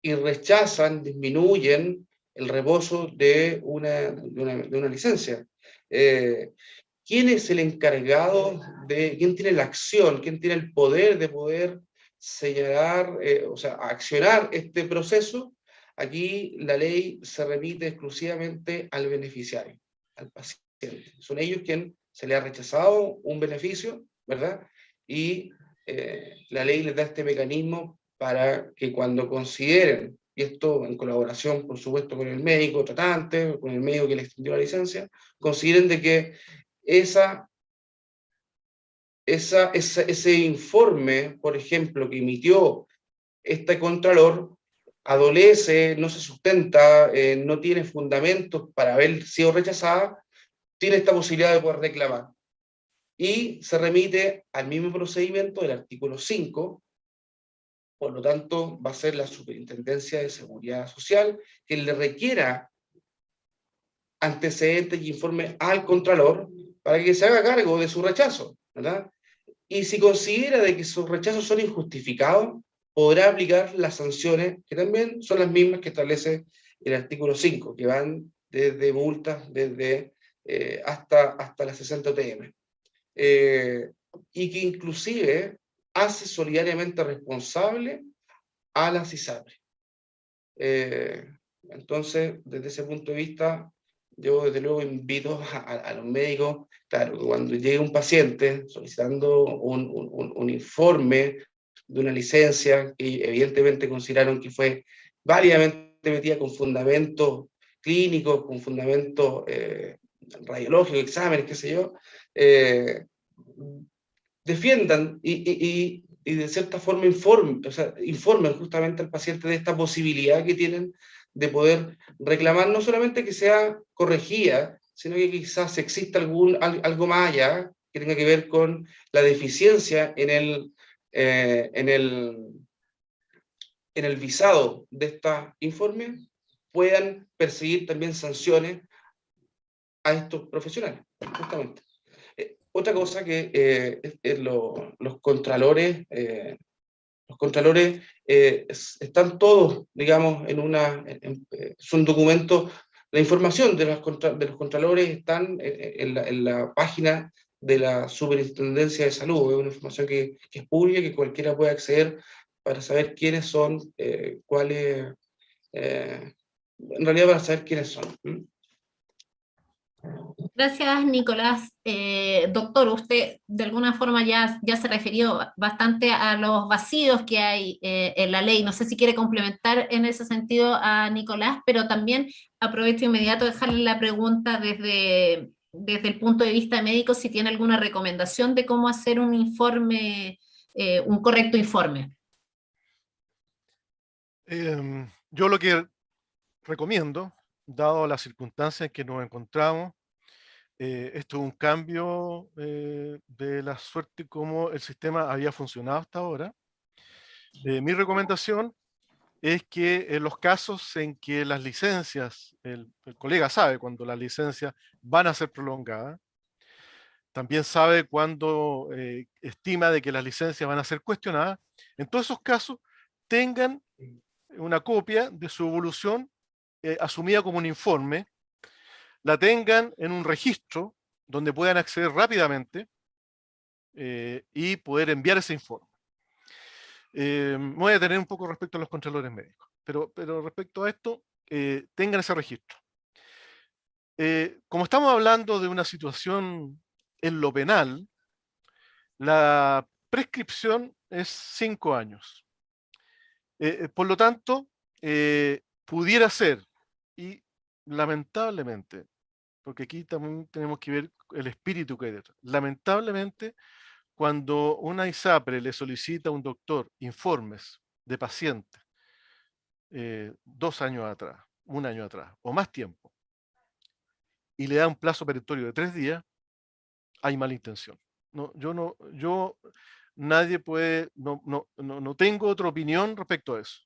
y rechazan, disminuyen el reposo de una licencia. ¿Quién es el encargado quién tiene la acción, quién tiene el poder de poder señalar, o sea, accionar este proceso? Aquí la ley se remite exclusivamente al beneficiario, al paciente. Son ellos quienes se le ha rechazado un beneficio, ¿verdad? Y la ley les da este mecanismo para que cuando consideren, y esto en colaboración, por supuesto, con el médico tratante, con el médico que le extendió la licencia, consideren de que ese informe, por ejemplo, que emitió este contralor, adolece, no se sustenta, no tiene fundamentos para haber sido rechazada, tiene esta posibilidad de poder reclamar. Y se remite al mismo procedimiento del artículo 5, por lo tanto va a ser la Superintendencia de Seguridad Social quien le requiera antecedentes y informe al Contralor para que se haga cargo de su rechazo, ¿verdad? Y si considera de que sus rechazos son injustificados, podrá aplicar las sanciones, que también son las mismas que establece el artículo 5, que van desde multas hasta las 60 UTM. Y que inclusive hace solidariamente responsable a las ISAPRE. Entonces, desde ese punto de vista, yo desde luego invito a los médicos, claro, que cuando llegue un paciente solicitando un informe de una licencia que evidentemente consideraron que fue válidamente metida con fundamentos clínicos, con fundamentos radiológicos, exámenes, qué sé yo, defiendan y de cierta forma informen justamente al paciente de esta posibilidad que tienen de poder reclamar, no solamente que sea corregida, sino que quizás exista algo más allá que tenga que ver con la deficiencia en el visado de este informe, puedan perseguir también sanciones a estos profesionales, justamente. Otra cosa que los contralores están todos, digamos, son documentos, la información de los contralores están en la página de la Superintendencia de Salud, es una información que es pública, que cualquiera puede acceder para saber quiénes son, cuáles, en realidad para saber quiénes son. Gracias, Nicolás. Doctor, usted de alguna forma ya se refirió bastante a los vacíos que hay en la ley. No sé si quiere complementar en ese sentido a Nicolás, pero también aprovecho inmediato dejarle la pregunta desde el punto de vista médico, si tiene alguna recomendación de cómo hacer un informe, un correcto informe. Yo lo que recomiendo, dado las circunstancias en que nos encontramos, esto es un cambio de la suerte como el sistema había funcionado hasta ahora. Mi recomendación es que en los casos en que las licencias, el colega sabe cuando las licencias van a ser prolongadas, también sabe cuándo estima de que las licencias van a ser cuestionadas. En todos esos casos, tengan una copia de su evolución asumida como un informe, la tengan en un registro donde puedan acceder rápidamente y poder enviar ese informe. Me voy a detener un poco respecto a los contralores médicos, pero respecto a esto, tengan ese registro. Como estamos hablando de una situación en lo penal, la prescripción es 5 años. Por lo tanto, pudiera ser, y lamentablemente, porque aquí también tenemos que ver el espíritu que hay detrás, lamentablemente, cuando una ISAPRE le solicita a un doctor informes de pacientes 2 años atrás, 1 año atrás, o más tiempo, y le da un plazo perentorio de 3 días, hay mala intención. No, nadie puede, no tengo otra opinión respecto a eso.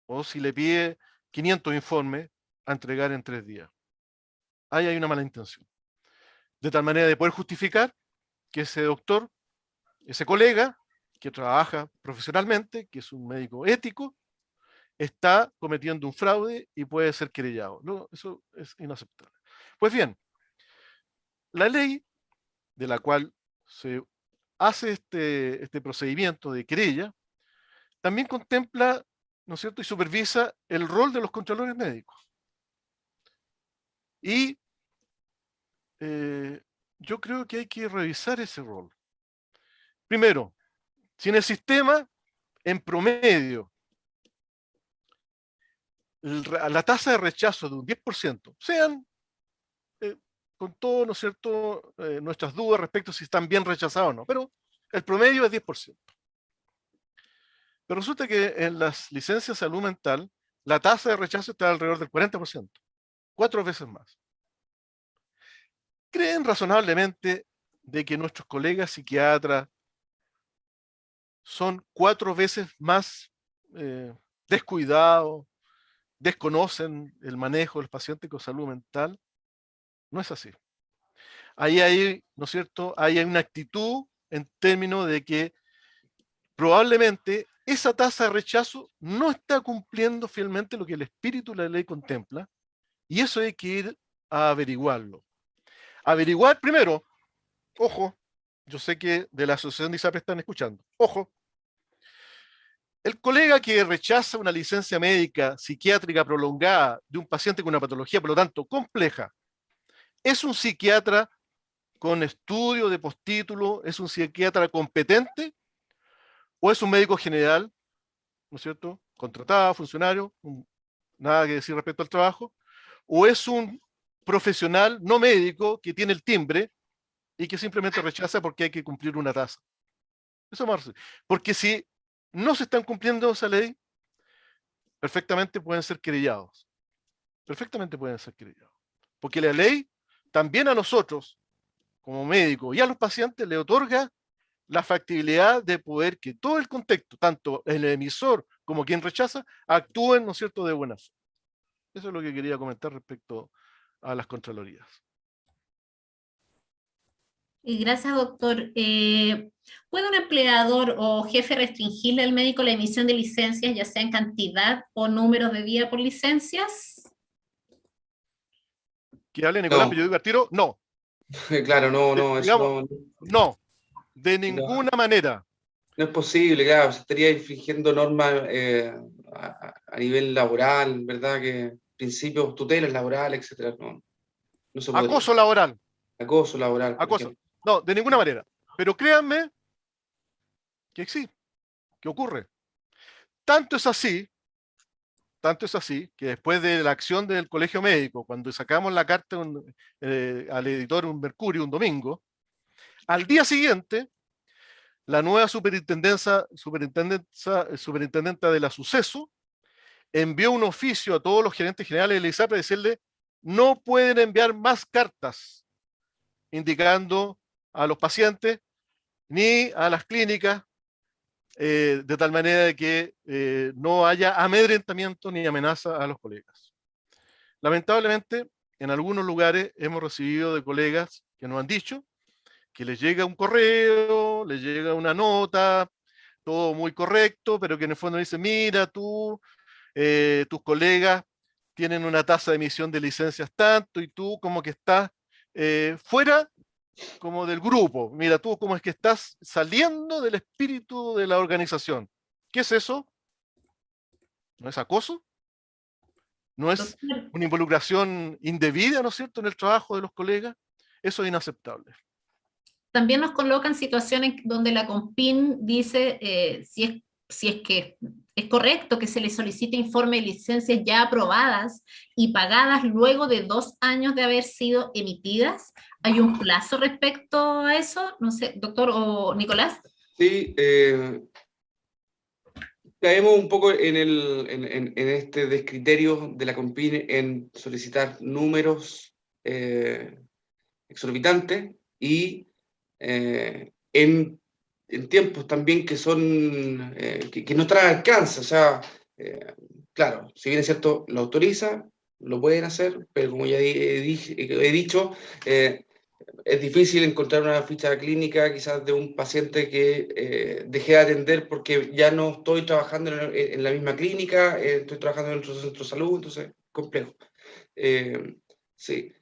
O si le pide 500 informes a entregar en 3 días. Ahí hay una mala intención. De tal manera de poder justificar que ese doctor, ese colega, que trabaja profesionalmente, que es un médico ético, está cometiendo un fraude y puede ser querellado. No, eso es inaceptable. Pues bien, la ley de la cual se hace este procedimiento de querella, también contempla, ¿no es cierto?, y supervisa el rol de los contralores médicos. Y yo creo que hay que revisar ese rol. Primero, si en el sistema, en promedio, la tasa de rechazo de un 10%, sean con todo, ¿no es cierto?, nuestras dudas respecto a si están bien rechazados o no, pero el promedio es 10%. Pero resulta que en las licencias de salud mental, la tasa de rechazo está alrededor del 40%, 4 veces más. ¿Creen razonablemente de que nuestros colegas psiquiatras son 4 veces más descuidados, desconocen el manejo del paciente con salud mental? No es así. Ahí hay, ¿no es cierto?, ahí hay una actitud en términos de que probablemente esa tasa de rechazo no está cumpliendo fielmente lo que el espíritu de la ley contempla, y eso hay que ir a averiguarlo. Averiguar primero, ojo, yo sé que de la Asociación de ISAPRE están escuchando, ojo, el colega que rechaza una licencia médica psiquiátrica prolongada de un paciente con una patología, por lo tanto, compleja, ¿es un psiquiatra con estudio de postítulo? ¿Es un psiquiatra competente? ¿O es un médico general, ¿no es cierto?, contratado, funcionario, nada que decir respecto al trabajo? ¿O es un profesional no médico que tiene el timbre y que simplemente rechaza porque hay que cumplir una tasa? Eso más, porque si no se están cumpliendo esa ley, perfectamente pueden ser querellados. Perfectamente pueden ser querellados. Porque la ley también a nosotros, como médicos, y a los pacientes le otorga la factibilidad de poder que todo el contexto, tanto el emisor como quien rechaza, actúen, ¿no es cierto?, de buena fe. Eso es lo que quería comentar respecto a las contralorías. Gracias, doctor. ¿Puede un empleador o jefe restringirle al médico la emisión de licencias, ya sea en cantidad o números de día por licencias? ¿Que hable Nicolás, No. pero yo digo al tiro? No. Claro, no, eso Digamos, no, de no, ninguna manera. no es posible, claro, se estaría infringiendo normas a nivel laboral, ¿verdad? Que principios, tutelas laborales, etcétera, no se podría. Acoso laboral. Acoso laboral, por Acoso. ejemplo. No, de ninguna manera. Pero créanme que sí, que ocurre. Tanto es así que después de la acción del Colegio Médico, cuando sacamos la carta al editor un Mercurio un domingo, al día siguiente, la nueva superintendenta de la Suceso envió un oficio a todos los gerentes generales de la ISAPRE a decirle: no pueden enviar más cartas indicando a los pacientes ni a las clínicas, de tal manera de que no haya amedrentamiento ni amenaza a los colegas. Lamentablemente, en algunos lugares hemos recibido de colegas que nos han dicho que les llega un correo, les llega una nota, todo muy correcto, pero que en el fondo dice, mira, tú, tus colegas tienen una tasa de emisión de licencias tanto, y tú como que estás fuera como del grupo. Mira, tú como es que estás saliendo del espíritu de la organización. ¿Qué es eso? ¿No es acoso? ¿No es Doctor, una involucración indebida, ¿no es cierto?, en el trabajo de los colegas. Eso es inaceptable. también nos colocan situaciones donde la COMPIN dice si es que es correcto que se le solicite informe de licencias ya aprobadas y pagadas luego de 2 años de haber sido emitidas. ¿Hay un plazo respecto a eso? No sé, doctor o Nicolás. Sí, caemos un poco en este descriterio de la COMPIN en solicitar números exorbitantes y en tiempos también que son que no traen alcance. O sea, claro, si bien es cierto, lo autoriza, lo pueden hacer, pero como ya he dicho, es difícil encontrar una ficha clínica quizás de un paciente que dejé de atender porque ya no estoy trabajando en la misma clínica, estoy trabajando en otro centro de salud, entonces, complejo. Sí.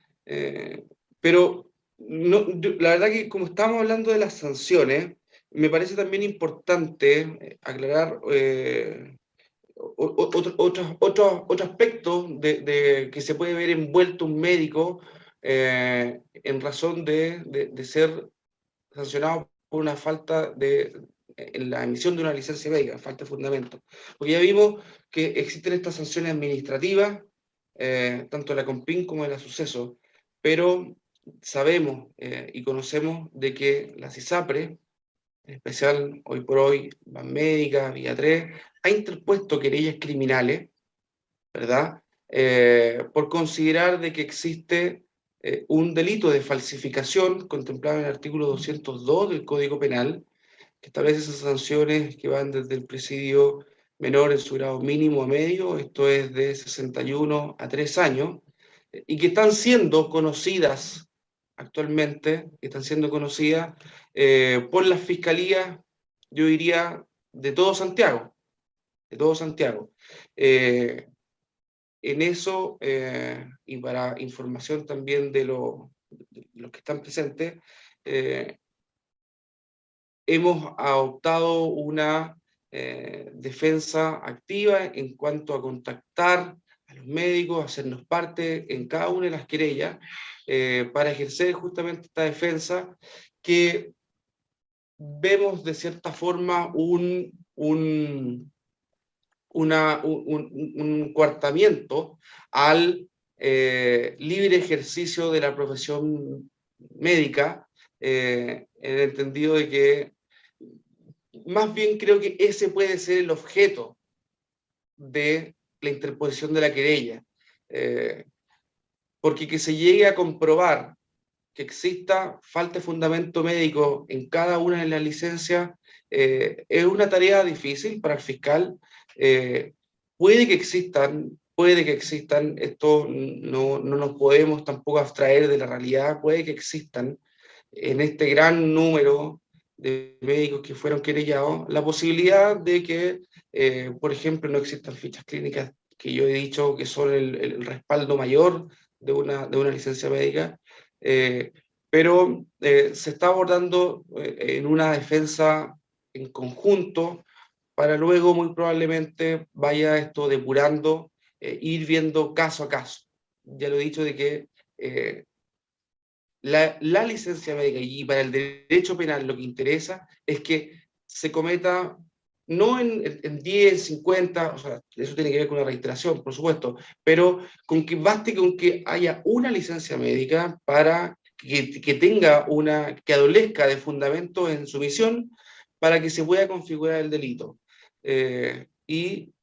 Pero la verdad que como estamos hablando de las sanciones, me parece también importante aclarar otro aspecto que se puede ver envuelto un médico en razón de ser sancionado por una falta en la emisión de una licencia médica, falta de fundamento. Porque ya vimos que existen estas sanciones administrativas, tanto de la COMPIN como de la Suceso, pero sabemos y conocemos de que la CISAPRE, en especial hoy por hoy, Banmédica, Vía 3, ha interpuesto querellas criminales, ¿verdad? Por considerar de que existe un delito de falsificación contemplado en el artículo 202 del Código Penal, que establece esas sanciones que van desde el presidio menor en su grado mínimo a medio, esto es de 61 a 3 años, y que están siendo conocidas actualmente, por las fiscalías, yo diría, de todo Santiago, de todo Santiago. En eso, y para información también de los que están presentes, hemos adoptado una defensa activa en cuanto a contactar a los médicos, hacernos parte en cada una de las querellas, para ejercer justamente esta defensa que vemos de cierta forma un coartamiento al libre ejercicio de la profesión médica, en el entendido de que más bien creo que ese puede ser el objeto de la interposición de la querella, porque que se llegue a comprobar que exista falta de fundamento médico en cada una de las licencias es una tarea difícil para el fiscal. Puede que existan, esto no nos podemos tampoco abstraer de la realidad, puede que existan en este gran número de médicos que fueron querellados, la posibilidad de que, por ejemplo, no existan fichas clínicas que yo he dicho que son el respaldo mayor de una licencia médica, pero se está abordando en una defensa en conjunto para luego muy probablemente vaya esto depurando, ir viendo caso a caso. Ya lo he dicho de que la licencia médica y para el derecho penal lo que interesa es que se cometa no en 10, 50, o sea, eso tiene que ver con la reiteración, por supuesto, pero con que baste con que haya una licencia médica para que tenga que adolezca de fundamento en su misión para que se pueda configurar el delito. Y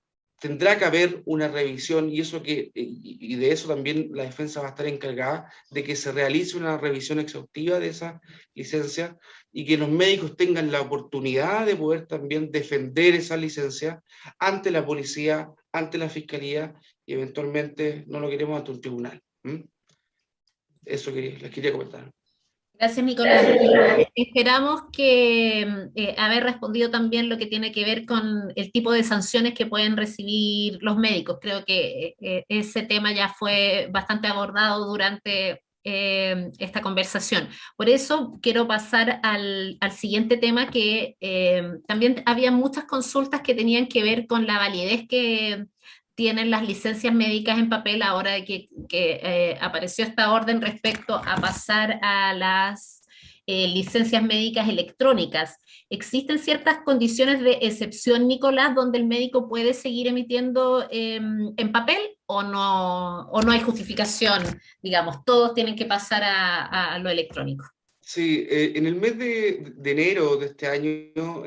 tendrá que haber una revisión y de eso también la defensa va a estar encargada de que se realice una revisión exhaustiva de esa licencia y que los médicos tengan la oportunidad de poder también defender esa licencia ante la policía, ante la fiscalía y eventualmente no lo queremos ante un tribunal. Eso les quería comentar. Gracias, Nicolás. Esperamos que haber respondido también lo que tiene que ver con el tipo de sanciones que pueden recibir los médicos. Creo que ese tema ya fue bastante abordado durante esta conversación. Por eso quiero pasar al siguiente tema, que también había muchas consultas que tenían que ver con la validez que tienen las licencias médicas en papel ahora de que apareció esta orden respecto a pasar a las licencias médicas electrónicas. ¿Existen ciertas condiciones de excepción, Nicolás, donde el médico puede seguir emitiendo en papel o no hay justificación? Digamos, todos tienen que pasar a lo electrónico. Sí, en el mes de enero de este año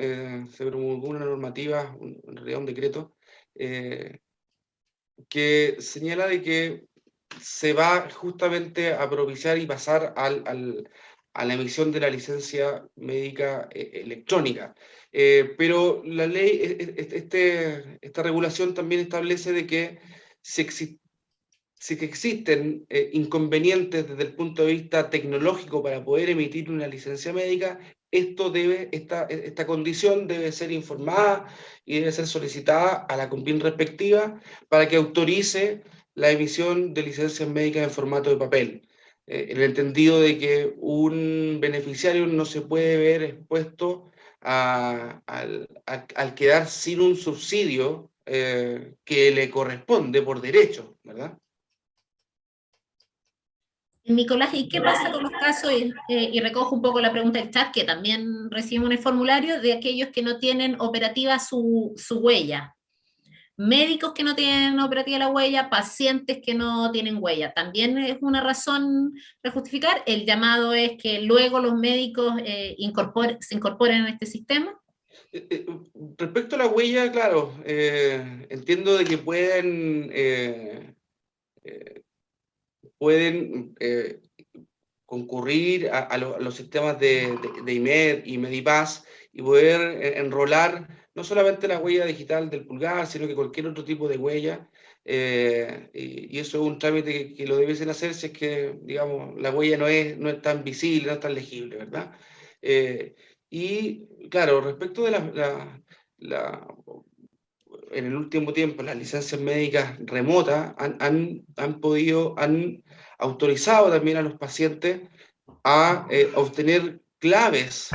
se promulgó una normativa, en realidad un decreto, que señala de que se va justamente a propiciar y pasar a la emisión de la licencia médica electrónica. Pero la ley, esta regulación también establece de que si que existen inconvenientes desde el punto de vista tecnológico para poder emitir una licencia médica, esta condición debe ser informada y debe ser solicitada a la CONPIN respectiva para que autorice la emisión de licencias médicas en formato de papel, en el entendido de que un beneficiario no se puede ver expuesto al quedar sin un subsidio que le corresponde por derecho, ¿verdad? Nicolás, ¿y qué pasa con los casos? Y recojo un poco la pregunta del chat, que también recibimos en el formulario, de aquellos que no tienen operativa su huella. Médicos que no tienen operativa la huella, pacientes que no tienen huella. También es una razón para justificar. El llamado es que luego los médicos se incorporen a este sistema. Eh, eh, Respecto a la huella, claro, entiendo de que pueden concurrir a los sistemas de IMED y Medipass y poder enrolar no solamente la huella digital del pulgar, sino que cualquier otro tipo de huella. Y eso es un trámite que lo debiesen hacer si es que, digamos, la huella no es tan visible, no es tan legible, ¿verdad? Eh, y claro, respecto de la en el último tiempo las licencias médicas remotas han autorizado también a los pacientes a obtener claves,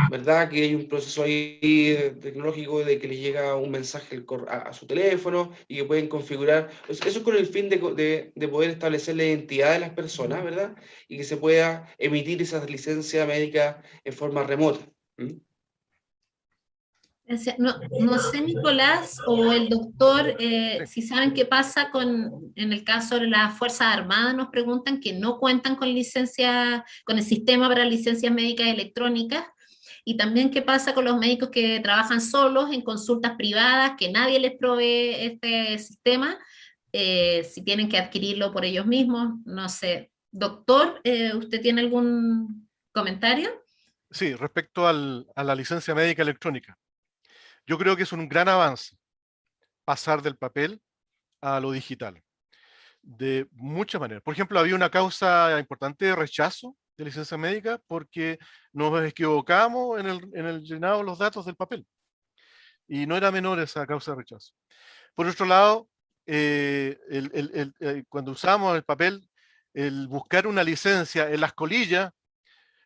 ¿verdad? Que hay un proceso ahí tecnológico de que les llega un mensaje a su teléfono y que pueden configurar. Eso es con el fin de poder establecer la identidad de las personas, ¿verdad? Y que se pueda emitir esas licencias médicas en forma remota. ¿Mm? No sé, Nicolás o el doctor, Sí. si saben qué pasa en el caso de las Fuerzas Armadas, nos preguntan que no cuentan con licencia, con el sistema para licencias médicas electrónicas, y también qué pasa con los médicos que trabajan solos en consultas privadas, que nadie les provee este sistema, si tienen que adquirirlo por ellos mismos, no sé. Doctor, ¿usted tiene algún comentario? Sí, respecto a la licencia médica electrónica. Yo creo que es un gran avance pasar del papel a lo digital, de muchas maneras. Por ejemplo, había una causa importante de rechazo de licencia médica porque nos equivocamos en el llenado de los datos del papel. Y no era menor esa causa de rechazo. Por otro lado, cuando usamos el papel, el buscar una licencia en las colillas,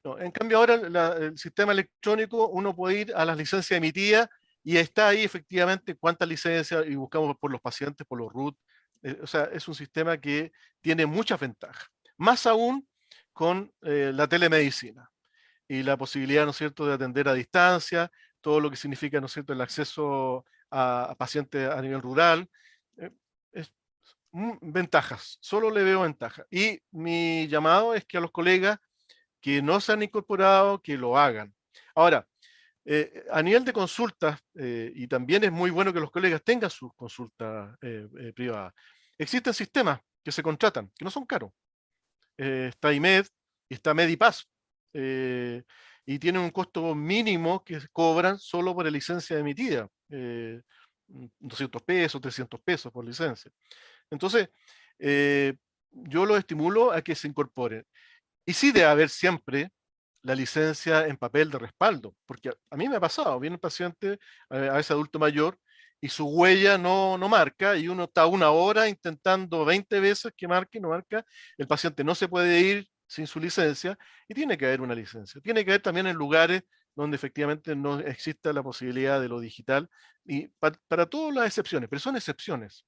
no, en cambio ahora el sistema electrónico uno puede ir a las licencias emitidas y está ahí efectivamente cuántas licencias y buscamos por los pacientes, por los root. O sea, es un sistema que tiene muchas ventajas. Más aún con la telemedicina y la posibilidad, ¿no es cierto?, de atender a distancia, todo lo que significa, ¿no es cierto?, el acceso a pacientes a nivel rural. eh, es, Ventajas, solo le veo ventajas. Y mi llamado es que a los colegas que no se han incorporado, que lo hagan. Ahora, a nivel de consultas, y también es muy bueno que los colegas tengan sus consultas privadas, existen sistemas que se contratan, que no son caros. Está IMED y está Medipass, y tienen un costo mínimo que cobran solo por la licencia emitida, 200 pesos, 300 pesos por licencia. Entonces, yo los estimulo a que se incorporen. Y sí debe haber siempre la licencia en papel de respaldo, porque a mí me ha pasado, viene el paciente, a veces adulto mayor, y su huella no marca, y uno está 1 hora intentando 20 veces que marque y no marca, el paciente no se puede ir sin su licencia, y tiene que haber una licencia. Tiene que haber también en lugares donde efectivamente no exista la posibilidad de lo digital, y para todas las excepciones, pero son excepciones.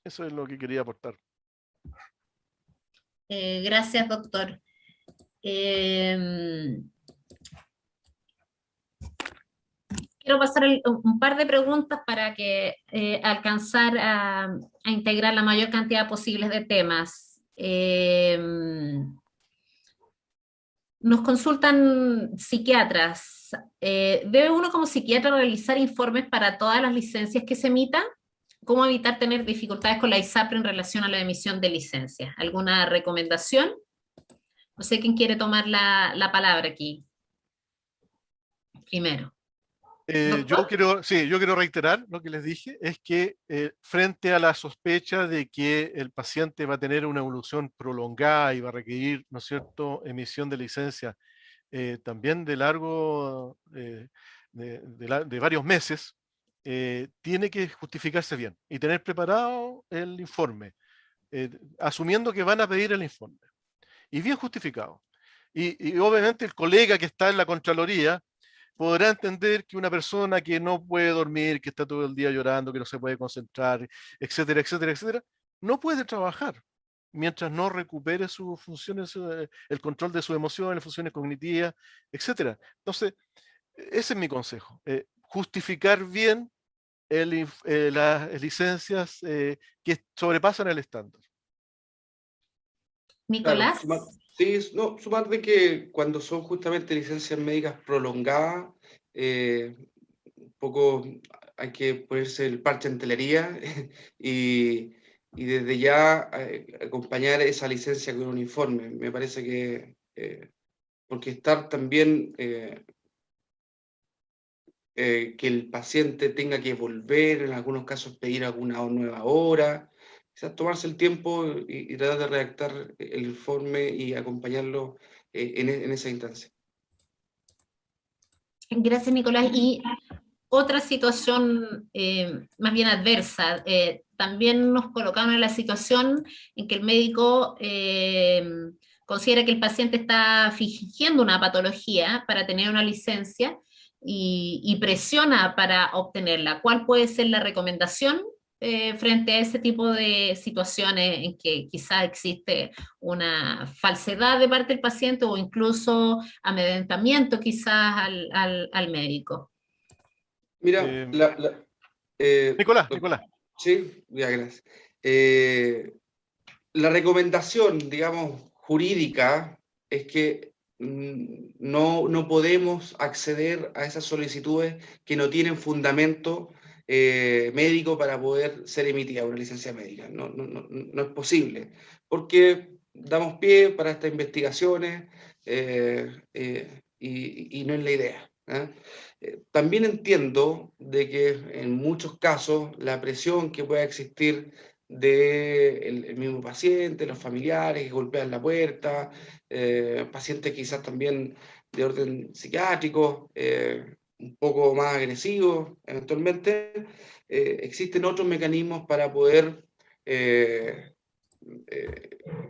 Eso es lo que quería aportar. Gracias, doctor. Quiero pasar un par de preguntas para que alcanzar a integrar la mayor cantidad posible de temas. Nos consultan psiquiatras. ¿Debe uno como psiquiatra realizar informes para todas las licencias que se emitan? ¿Cómo evitar tener dificultades con la ISAPRE en relación a la emisión de licencias? ¿Alguna recomendación? No sé quién quiere tomar la palabra aquí. Primero. Yo quiero reiterar lo que les dije, es que frente a la sospecha de que el paciente va a tener una evolución prolongada y va a requerir, ¿no es cierto?, emisión de licencia también de largo, de varios meses, tiene que justificarse bien y tener preparado el informe, asumiendo que van a pedir el informe, y bien justificado. Y obviamente el colega que está en la Contraloría podrá entender que una persona que no puede dormir, que está todo el día llorando, que no se puede concentrar, etcétera, etcétera, etcétera, no puede trabajar mientras no recupere sus funciones, el control de sus emociones, funciones cognitivas, etcétera. Entonces, ese es mi consejo. Justificar bien las licencias que sobrepasan el estándar. Claro, Nicolás. sí, sumar de que cuando son justamente licencias médicas prolongadas, un poco hay que ponerse el parche en telería y desde ya acompañar esa licencia con un informe. Me parece que, porque estar también que el paciente tenga que volver, en algunos casos pedir alguna nueva hora, quizás tomarse el tiempo y tratar de redactar el informe y acompañarlo en esa instancia. Gracias, Nicolás. Y otra situación más bien adversa, también nos colocaron en la situación en que el médico considera que el paciente está fingiendo una patología para tener una licencia y presiona para obtenerla. ¿Cuál puede ser la recomendación frente a ese tipo de situaciones en que quizás existe una falsedad de parte del paciente o incluso amedrentamiento quizás al médico? Mira, Nicolás. sí, ya, gracias. La recomendación, digamos, jurídica es que no podemos acceder a esas solicitudes que no tienen fundamento médico para poder ser emitida una licencia médica. No es posible, porque damos pie para estas investigaciones y no es la idea. También entiendo de que en muchos casos la presión que pueda existir del mismo paciente, los familiares que golpean la puerta, pacientes quizás también de orden psiquiátrico, un poco más agresivos eventualmente, existen otros mecanismos para poder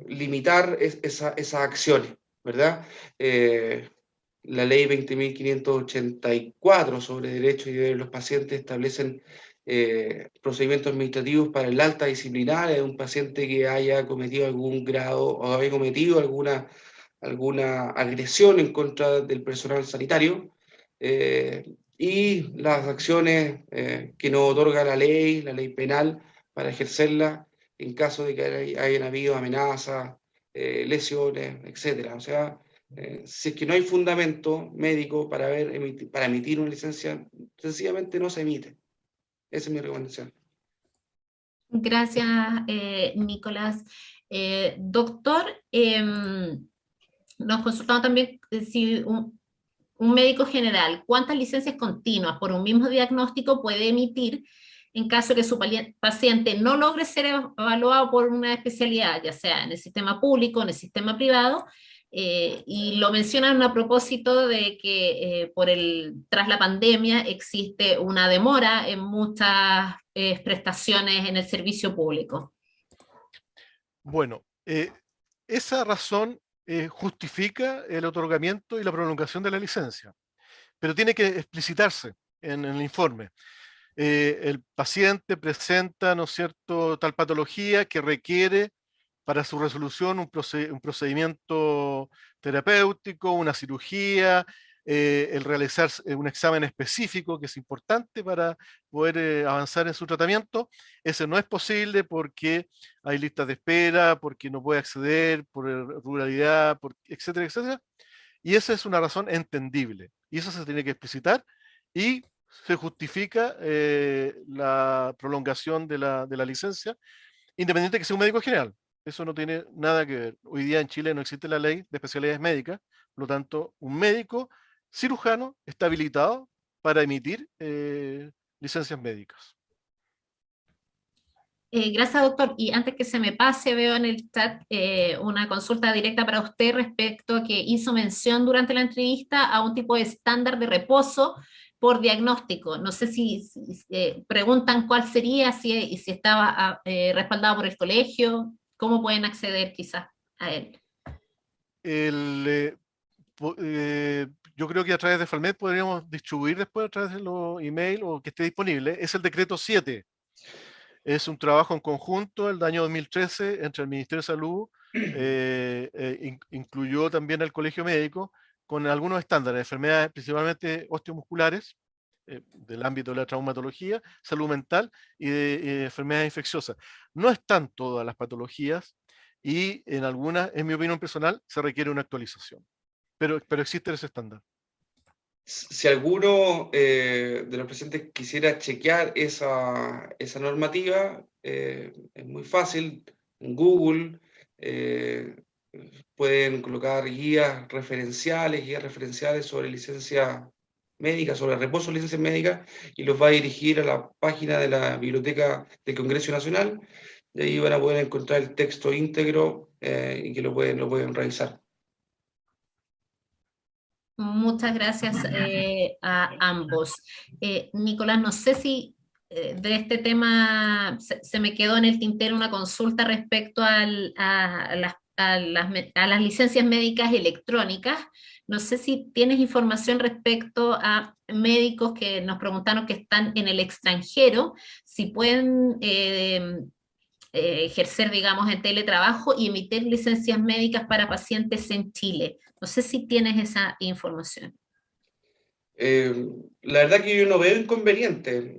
limitar esas acciones, ¿verdad? La ley 20.584 sobre derechos y deberes de los pacientes establecen procedimientos administrativos para el alta disciplinaria de un paciente que haya cometido algún grado o haya cometido alguna agresión en contra del personal sanitario y las acciones que nos otorga la ley penal para ejercerla en caso de que hayan habido amenazas, lesiones, etcétera. O sea, si es que no hay fundamento médico para emitir una licencia, sencillamente no se emite. Esa es mi recomendación. Gracias, Nicolás. Doctor, nos consultamos también si un médico general, ¿cuántas licencias continuas por un mismo diagnóstico puede emitir en caso de que su paciente no logre ser evaluado por una especialidad, ya sea en el sistema público, en el sistema privado, Y lo mencionan a propósito de que tras la pandemia existe una demora en muchas prestaciones en el servicio público. Bueno, esa razón justifica el otorgamiento y la prolongación de la licencia, pero tiene que explicitarse en el informe. El paciente presenta, ¿no es cierto?, tal patología que requiere para su resolución un procedimiento terapéutico, una cirugía, el realizar un examen específico que es importante para poder avanzar en su tratamiento. Ese no es posible porque hay listas de espera, porque no puede acceder, por ruralidad, etcétera, etcétera. Y esa es una razón entendible. Y eso se tiene que explicitar y se justifica la prolongación de la licencia, independiente de que sea un médico general. Eso no tiene nada que ver. Hoy día en Chile no existe la ley de especialidades médicas, por lo tanto, un médico cirujano está habilitado para emitir licencias médicas. Gracias, doctor. Y antes que se me pase, veo en el chat una consulta directa para usted respecto a que hizo mención durante la entrevista a un tipo de estándar de reposo por diagnóstico. No sé si preguntan cuál sería, si estaba respaldado por el colegio, cómo pueden acceder quizás a él. Yo creo que a través de Falmet podríamos distribuir después a través de los emails o que esté disponible. Es el decreto 7. Es un trabajo en conjunto del año 2013 entre el Ministerio de Salud, incluyó también el Colegio Médico, con algunos estándares de enfermedades principalmente osteomusculares, del ámbito de la traumatología, salud mental y de enfermedades infecciosas. No están todas las patologías y en algunas, en mi opinión personal, se requiere una actualización. Pero existe ese estándar. Si alguno de los presentes quisiera chequear esa normativa, es muy fácil. En Google pueden colocar guías referenciales sobre licencia médica, sobre reposo de licencia médica, y los va a dirigir a la página de la Biblioteca del Congreso Nacional, y ahí van a poder encontrar el texto íntegro y que lo pueden revisar. Muchas gracias a ambos. Nicolás, no sé si de este tema se me quedó en el tintero una consulta respecto a las licencias médicas electrónicas. No sé si tienes información respecto a médicos que nos preguntaron que están en el extranjero, si pueden ejercer, digamos, en teletrabajo y emitir licencias médicas para pacientes en Chile. No sé si tienes esa información. La verdad que yo no veo inconveniente.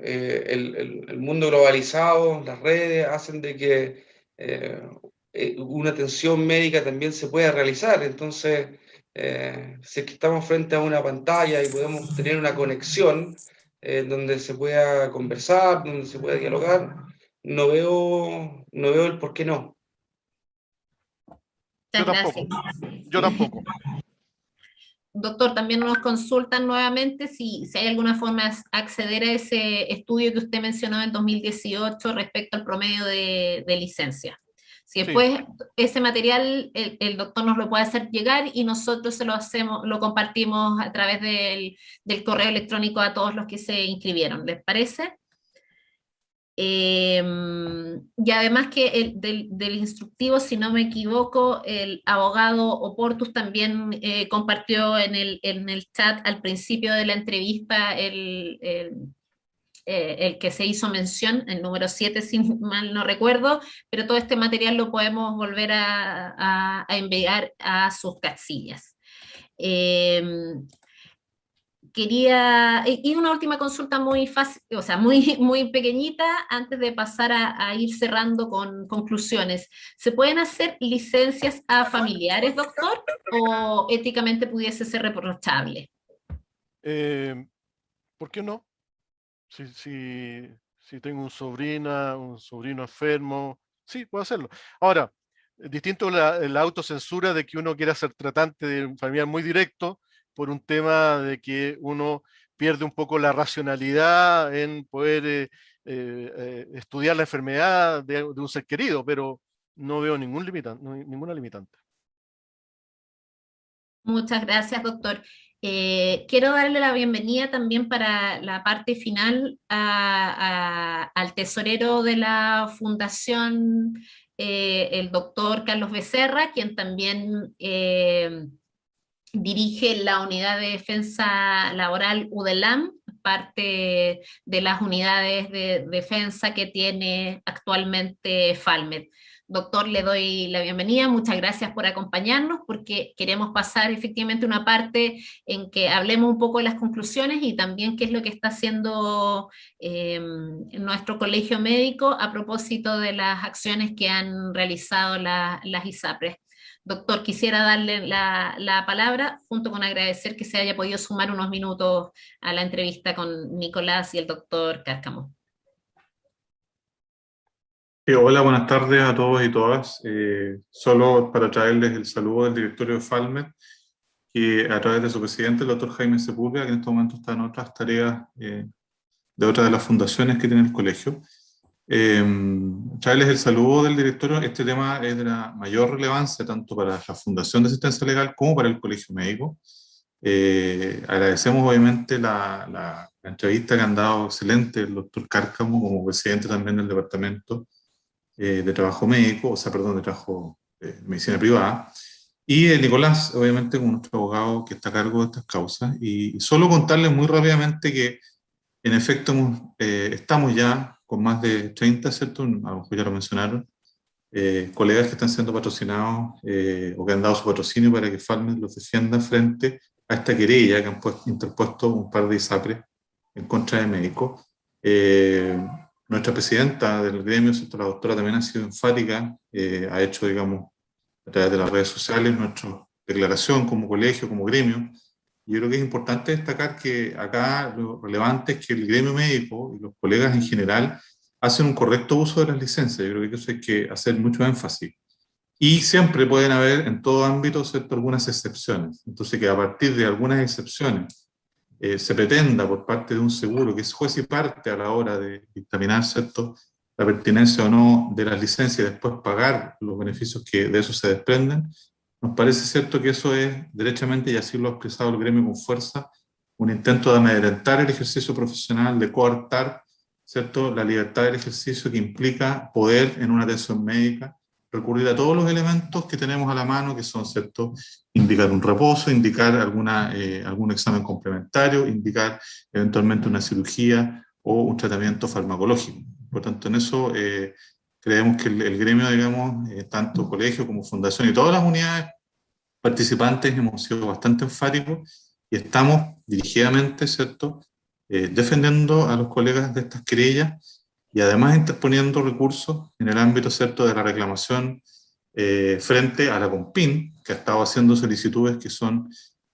El mundo globalizado, las redes hacen de que una atención médica también se pueda realizar. Entonces, si es que estamos frente a una pantalla y podemos tener una conexión donde se pueda conversar, donde se pueda dialogar, no veo el por qué no. Muchas gracias. Yo tampoco. Doctor, también nos consultan nuevamente si hay alguna forma de acceder a ese estudio que usted mencionó en 2018 respecto al promedio de licencia. Si después ese material el doctor nos lo puede hacer llegar y nosotros lo compartimos a través del correo electrónico a todos los que se inscribieron. ¿Les parece? Y además que del instructivo, si no me equivoco, el abogado Oportus también compartió en el chat al principio de la entrevista el que se hizo mención, el número 7, si mal no recuerdo, pero todo este material lo podemos volver a enviar a sus casillas. Y una última consulta muy fácil, o sea, muy pequeñita, antes de pasar a ir cerrando con conclusiones. ¿Se pueden hacer licencias a familiares, doctor, o éticamente pudiese ser reprochable? ¿Por qué no? Si tengo un sobrino enfermo, sí, puedo hacerlo. Ahora, distinto la autocensura de que uno quiera ser tratante de un familiar muy directo por un tema de que uno pierde un poco la racionalidad en poder estudiar la enfermedad de un ser querido, pero no veo ninguna limitante. Muchas gracias, doctor. Quiero darle la bienvenida también para la parte final al tesorero de la Fundación, el doctor Carlos Becerra, quien también dirige la Unidad de Defensa Laboral UDELAM, parte de las unidades de defensa que tiene actualmente Falmet. Doctor, le doy la bienvenida, muchas gracias por acompañarnos, porque queremos pasar efectivamente una parte en que hablemos un poco de las conclusiones y también qué es lo que está haciendo nuestro colegio médico a propósito de las acciones que han realizado las ISAPRES. Doctor, quisiera darle la palabra, junto con agradecer que se haya podido sumar unos minutos a la entrevista con Nicolás y el doctor Cárcamo. Hola, buenas tardes a todos y todas. Solo para traerles el saludo del directorio de Falmet, que a través de su presidente, el doctor Jaime Sepúlveda, que en este momento está en otras tareas de otra de las fundaciones que tiene el colegio. Traerles el saludo del directorio. Este tema es de la mayor relevancia tanto para la Fundación de Asistencia Legal como para el Colegio Médico. Agradecemos obviamente la entrevista que han dado excelente el doctor Cárcamo como presidente también del departamento de trabajo médico, o sea, perdón, de trabajo de medicina privada, y Nicolás, obviamente, como nuestro abogado que está a cargo de estas causas, y solo contarles muy rápidamente que, en efecto, estamos ya con más de 30, ¿cierto? A lo mejor ya lo mencionaron, colegas que están siendo patrocinados o que han dado su patrocinio para que Falmet los defienda frente a esta querella que han interpuesto un par de ISAPRES en contra de médicos. Nuestra presidenta del gremio, ¿cierto? La doctora también ha sido enfática, ha hecho, digamos, a través de las redes sociales, nuestra declaración como colegio, como gremio. Yo creo que es importante destacar que acá lo relevante es que el gremio médico y los colegas en general hacen un correcto uso de las licencias. Yo creo que eso hay que hacer mucho énfasis. Y siempre pueden haber en todo ámbito, ¿cierto?, algunas excepciones. Entonces, que a partir de algunas excepciones se pretenda por parte de un seguro, que es juez y parte a la hora de dictaminar, ¿cierto?, la pertinencia o no de las licencias y después pagar los beneficios que de eso se desprenden, nos parece cierto que eso es derechamente, y así lo ha expresado el gremio con fuerza, un intento de amedrentar el ejercicio profesional, de coartar, ¿cierto?, la libertad del ejercicio, que implica poder en una atención médica recurrir a todos los elementos que tenemos a la mano, que son, ¿cierto?, indicar un reposo, indicar algún examen complementario, indicar eventualmente una cirugía o un tratamiento farmacológico. Por tanto, en eso creemos que el gremio, digamos, tanto colegio como fundación y todas las unidades participantes hemos sido bastante enfáticos y estamos dirigidamente, ¿cierto?, defendiendo a los colegas de estas querellas y además interponiendo recursos en el ámbito, ¿cierto?, de la reclamación frente a la CONPIN, que ha estado haciendo solicitudes que son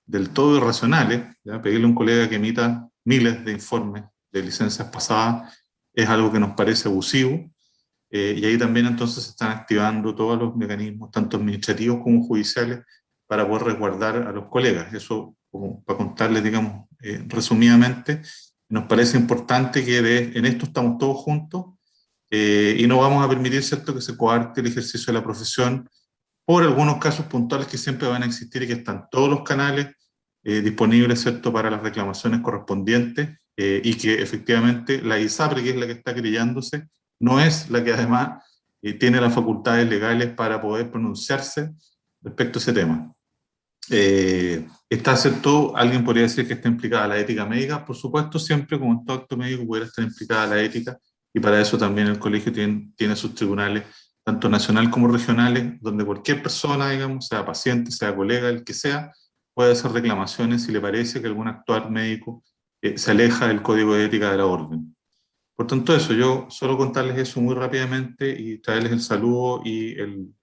del todo irracionales. ¿Ya? Pedirle a un colega que emita miles de informes de licencias pasadas es algo que nos parece abusivo, y ahí también entonces se están activando todos los mecanismos, tanto administrativos como judiciales, para poder resguardar a los colegas. Eso, como para contarles, digamos, resumidamente, nos parece importante que en esto estamos todos juntos, y no vamos a permitir, ¿cierto?, que se coarte el ejercicio de la profesión por algunos casos puntuales que siempre van a existir y que están todos los canales disponibles, ¿cierto?, para las reclamaciones correspondientes, y que efectivamente la ISAPRE, que es la que está querellándose, no es la que además tiene las facultades legales para poder pronunciarse respecto a ese tema. Está, ¿cierto?, alguien podría decir que está implicada la ética médica, por supuesto, siempre como en todo acto médico pudiera estar implicada la ética, y para eso también el colegio tiene sus tribunales, tanto nacional como regionales, donde cualquier persona, digamos, sea paciente, sea colega, el que sea, puede hacer reclamaciones si le parece que algún actuar médico se aleja del código de ética de la orden. Por tanto, eso, yo solo contarles eso muy rápidamente y traerles el saludo y el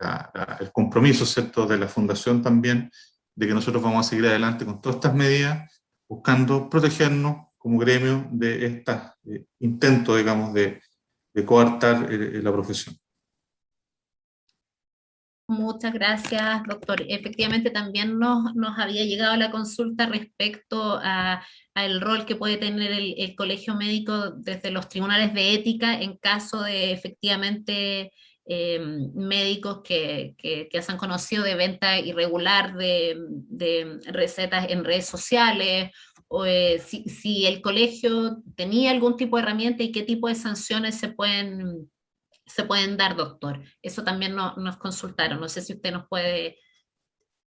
compromiso, ¿cierto?, de la Fundación también, de que nosotros vamos a seguir adelante con todas estas medidas, buscando protegernos como gremio de estos intentos, digamos, de coartar la profesión. Muchas gracias, doctor. Efectivamente, también nos había llegado la consulta respecto al rol que puede tener el colegio médico desde los tribunales de ética en caso de efectivamente médicos que se han conocido de venta irregular de recetas en redes sociales, o si el colegio tenía algún tipo de herramienta y qué tipo de sanciones se pueden dar, doctor. Eso también nos consultaron. No sé si usted nos puede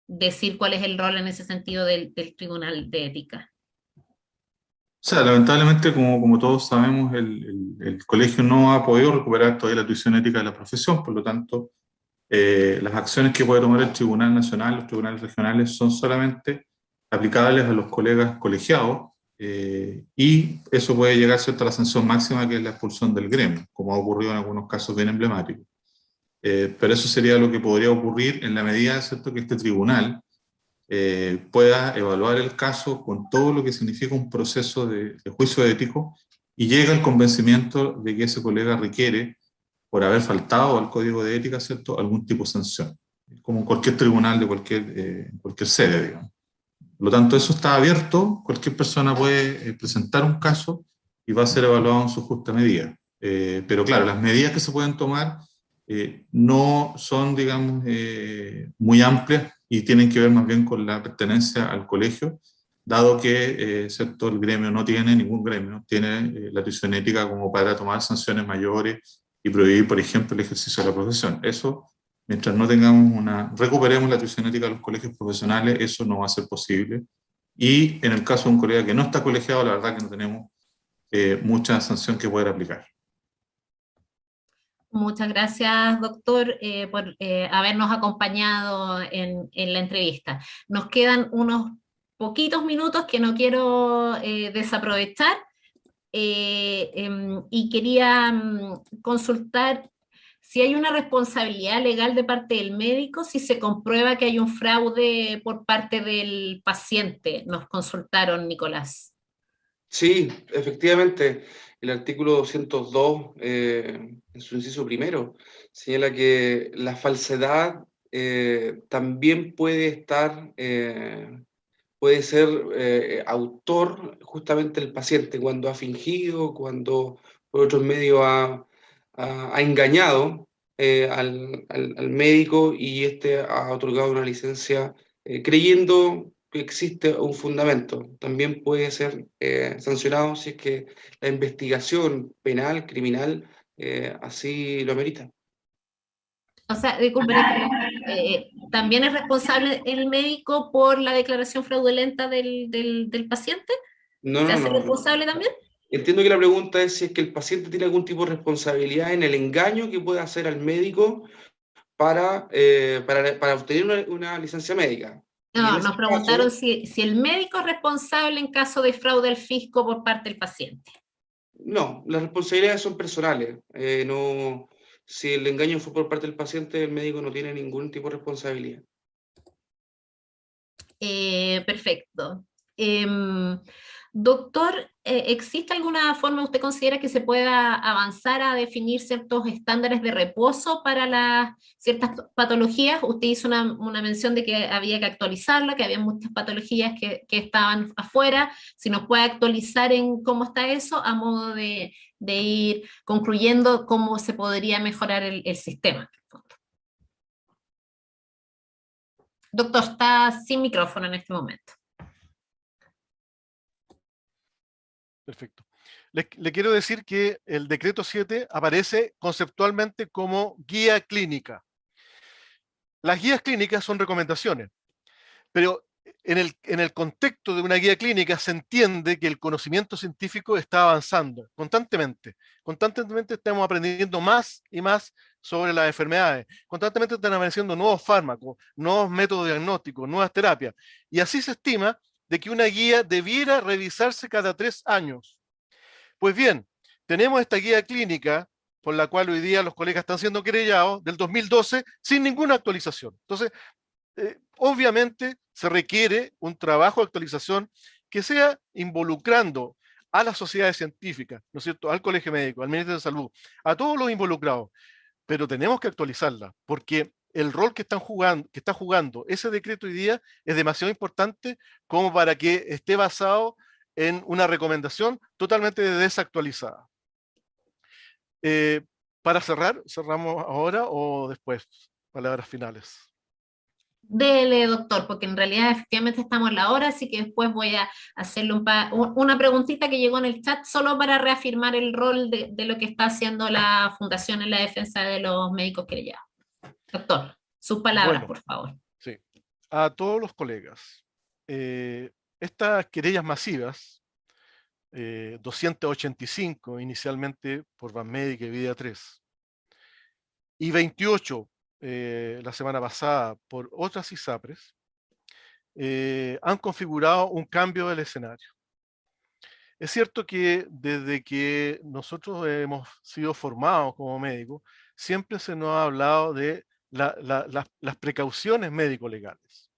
decir cuál es el rol en ese sentido del Tribunal de Ética. O sea, lamentablemente, como todos sabemos, el colegio no ha podido recuperar todavía la tuición ética de la profesión, por lo tanto, las acciones que puede tomar el Tribunal Nacional, los tribunales regionales, son solamente aplicables a los colegas colegiados, y eso puede llegar, ¿cierto?, a la sanción máxima, que es la expulsión del gremio, como ha ocurrido en algunos casos bien emblemáticos. Pero eso sería lo que podría ocurrir en la medida, ¿cierto?, que este tribunal pueda evaluar el caso con todo lo que significa un proceso de juicio ético y llega al convencimiento de que ese colega requiere, por haber faltado al código de ética, ¿cierto?, algún tipo de sanción, como en cualquier tribunal de cualquier sede, digamos. Por lo tanto, eso está abierto, cualquier persona puede presentar un caso y va a ser evaluado en su justa medida. Pero claro, las medidas que se pueden tomar no son, digamos, muy amplias y tienen que ver más bien con la pertenencia al colegio, dado que ¿cierto?, el gremio no tiene, ningún gremio tiene la tuición ética como para tomar sanciones mayores y prohibir, por ejemplo, el ejercicio de la profesión. Eso, mientras no recuperemos la tuición ética de los colegios profesionales, eso no va a ser posible. Y en el caso de un colega que no está colegiado, la verdad que no tenemos mucha sanción que poder aplicar. Muchas gracias, doctor, por habernos acompañado en la entrevista. Nos quedan unos poquitos minutos que no quiero desaprovechar, y quería consultar si hay una responsabilidad legal de parte del médico si se comprueba que hay un fraude por parte del paciente. Nos consultaron, Nicolás. Sí, efectivamente, el artículo 202, en su inciso primero, señala que la falsedad también puede ser autor justamente el paciente cuando ha fingido, cuando por otros medios ha engañado al médico y este ha otorgado una licencia creyendo que existe un fundamento. También puede ser sancionado si es que la investigación penal, criminal, así lo amerita. O sea, disculpe, ¿también es responsable el médico por la declaración fraudulenta del paciente? No, ¿Se no, hace no. responsable también? Entiendo que la pregunta es si es que el paciente tiene algún tipo de responsabilidad en el engaño que puede hacer al médico para obtener una licencia médica. Y en No, ese nos preguntaron caso, si el médico es responsable en caso de fraude al fisco por parte del paciente. no, las responsabilidades son personales. No, si el engaño fue por parte del paciente, el médico no tiene ningún tipo de responsabilidad. Perfecto. Doctor, ¿existe alguna forma usted considera que se pueda avanzar a definir ciertos estándares de reposo para ciertas patologías? Usted hizo una mención de que había que actualizarla, que había muchas patologías que estaban afuera. Si nos puede actualizar en cómo está eso, a modo de ir concluyendo cómo se podría mejorar el sistema. Doctor, está sin micrófono en este momento. Perfecto. Le quiero decir que el decreto 7 aparece conceptualmente como guía clínica. Las guías clínicas son recomendaciones, pero en el contexto de una guía clínica se entiende que el conocimiento científico está avanzando constantemente. Constantemente estamos aprendiendo más y más sobre las enfermedades. Constantemente están apareciendo nuevos fármacos, nuevos métodos diagnósticos, nuevas terapias. Y así se estima de que una guía debiera revisarse cada 3 años. Pues bien, tenemos esta guía clínica por la cual hoy día los colegas están siendo querellados del 2012 sin ninguna actualización. Entonces, obviamente se requiere un trabajo de actualización que sea involucrando a las sociedades científicas, ¿no es cierto?, al Colegio Médico, al Ministerio de Salud, a todos los involucrados, pero tenemos que actualizarla, porque el rol que está jugando ese decreto hoy día es demasiado importante como para que esté basado en una recomendación totalmente desactualizada. Para cerrar, ¿cerramos ahora o después? Palabras finales. Dele, doctor, porque en realidad efectivamente estamos en la hora, así que después voy a hacerle una preguntita que llegó en el chat solo para reafirmar el rol de lo que está haciendo la Fundación en la defensa de los médicos querellados. Doctor, sus palabras, Bueno, por favor. sí. A todos los colegas, estas querellas masivas, 285 inicialmente por Banmédica y Vida 3, y 28 la semana pasada por otras ISAPRES, han configurado un cambio del escenario. Es cierto que desde que nosotros hemos sido formados como médicos, siempre se nos ha hablado de las precauciones médico-legales,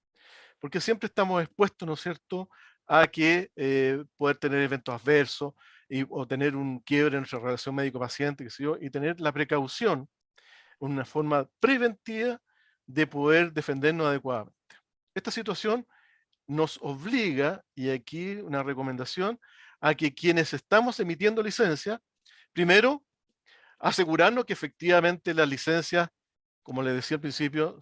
porque siempre estamos expuestos, ¿no es cierto?, a que poder tener eventos adversos o tener un quiebre en nuestra relación médico-paciente, y tener la precaución, una forma preventiva de poder defendernos adecuadamente. Esta situación nos obliga, y aquí una recomendación, a que quienes estamos emitiendo licencia, primero, asegurarnos que efectivamente las licencias, como les decía al principio,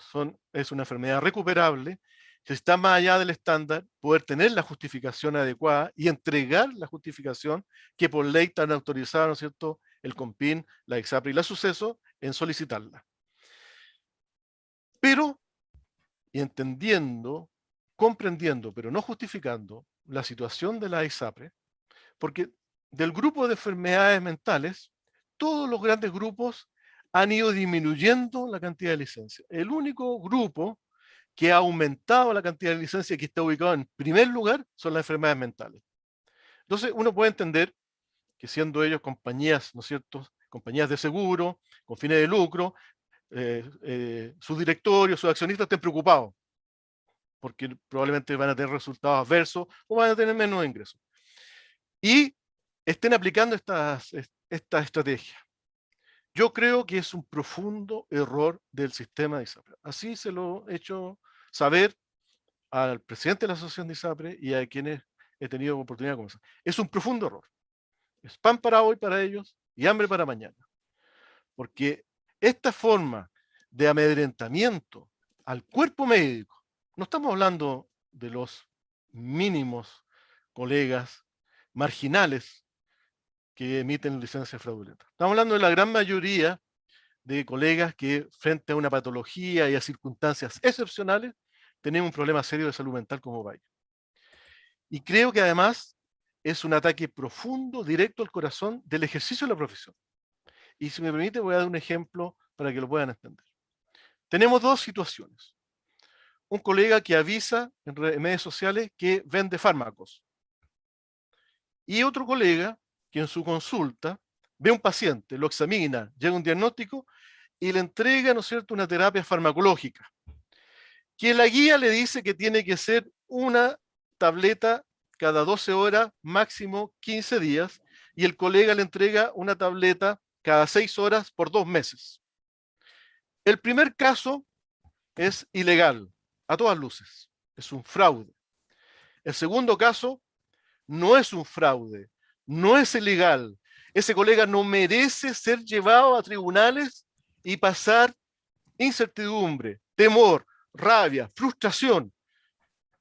es una enfermedad recuperable. Si está más allá del estándar, poder tener la justificación adecuada y entregar la justificación que por ley están autorizadas, ¿no es cierto?, el CONPIN, la ISAPRE y la Suceso en solicitarla. Pero, y entendiendo, comprendiendo, pero no justificando la situación de la ISAPRE, porque del grupo de enfermedades mentales, todos los grandes grupos han ido disminuyendo la cantidad de licencias. El único grupo que ha aumentado la cantidad de licencias, que está ubicado en primer lugar, son las enfermedades mentales. Entonces uno puede entender que siendo ellos compañías, ¿no es cierto?, compañías de seguro, con fines de lucro, sus directorios, sus accionistas estén preocupados, porque probablemente van a tener resultados adversos o van a tener menos ingresos. Y estén aplicando esta estrategia. Yo creo que es un profundo error del sistema de ISAPRE. Así se lo he hecho saber al presidente de la asociación de ISAPRE y a quienes he tenido oportunidad de conversar. Es un profundo error. Es pan para hoy para ellos y hambre para mañana. Porque esta forma de amedrentamiento al cuerpo médico, no estamos hablando de los mínimos colegas marginales que emiten licencias fraudulentas. Estamos hablando de la gran mayoría de colegas que frente a una patología y a circunstancias excepcionales tenemos un problema serio de salud mental como país. Y creo que además es un ataque profundo, directo al corazón del ejercicio de la profesión. Y si me permite voy a dar un ejemplo para que lo puedan entender. Tenemos dos situaciones. Un colega que avisa en redes sociales que vende fármacos. Y otro colega que en su consulta ve un paciente, lo examina, llega un diagnóstico y le entrega, ¿no es cierto?, una terapia farmacológica, que la guía le dice que tiene que ser una tableta cada 12 horas, máximo 15 días, y el colega le entrega una tableta cada 6 horas por 2 meses. El primer caso es ilegal, a todas luces, es un fraude. El segundo caso no es un fraude, no es ilegal. Ese colega no merece ser llevado a tribunales y pasar incertidumbre, temor, rabia, frustración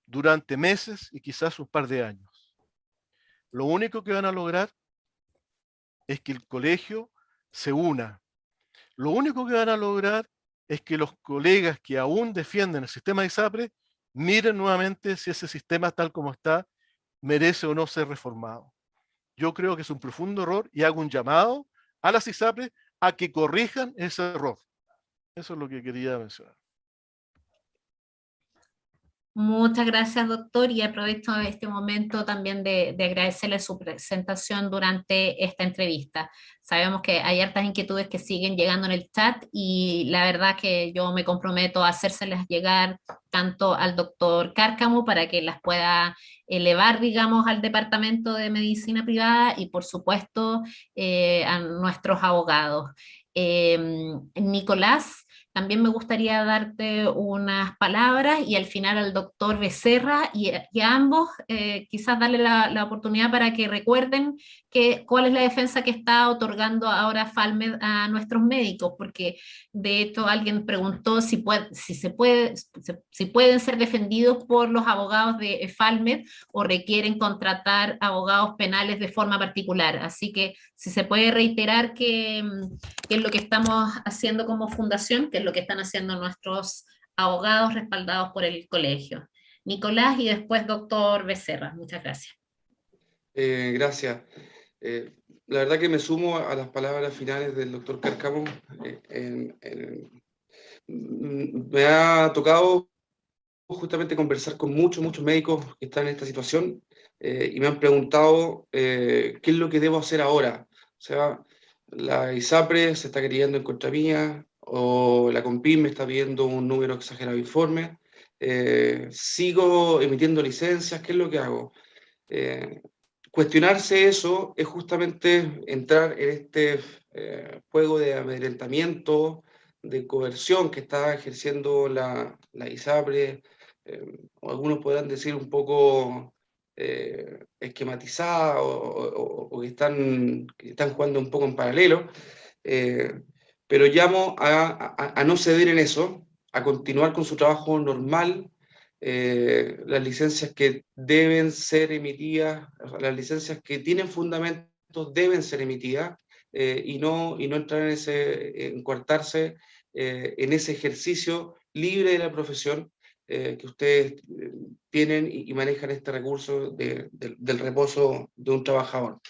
durante meses y quizás un par de años. Lo único que van a lograr es que el colegio se una. Lo único que van a lograr es que los colegas que aún defienden el sistema de ISAPRE miren nuevamente si ese sistema tal como está merece o no ser reformado. Yo creo que es un profundo error y hago un llamado a las ISAPRE a que corrijan ese error. Eso es lo que quería mencionar. Muchas gracias, doctor, y aprovecho este momento también de agradecerle su presentación durante esta entrevista. Sabemos que hay hartas inquietudes que siguen llegando en el chat y la verdad que yo me comprometo a hacérselas llegar tanto al doctor Cárcamo para que las pueda elevar, digamos, al Departamento de Medicina Privada y, por supuesto, a nuestros abogados. Nicolás, También me gustaría darte unas palabras y al final al doctor Becerra y a ambos quizás darle la oportunidad para que recuerden cuál es la defensa que está otorgando ahora Falmed a nuestros médicos, porque de hecho alguien preguntó si pueden ser defendidos por los abogados de Falmed o requieren contratar abogados penales de forma particular. Así que si se puede reiterar qué es lo que estamos haciendo como fundación, qué es lo que están haciendo nuestros abogados respaldados por el colegio. Nicolás y después doctor Becerra. Muchas gracias. Gracias. La verdad que me sumo a las palabras finales del doctor Cárcamo. Me ha tocado justamente conversar con muchos médicos que están en esta situación y me han preguntado qué es lo que debo hacer ahora. O sea, la ISAPRE se está queriendo en contra mía, o la CONPIM me está pidiendo un número exagerado de informes. Sigo emitiendo licencias, ¿qué es lo que hago? Cuestionarse eso es justamente entrar en este juego de amedrentamiento, de coerción que está ejerciendo la ISAPRE, o algunos podrán decir un poco esquematizada o que están jugando un poco en paralelo, pero llamo a no ceder en eso, a continuar con su trabajo normal. Las licencias que deben ser emitidas, las licencias que tienen fundamentos deben ser emitidas, y no entrar en coartarse en ese ejercicio libre de la profesión que ustedes tienen y manejan este recurso del reposo de un trabajador.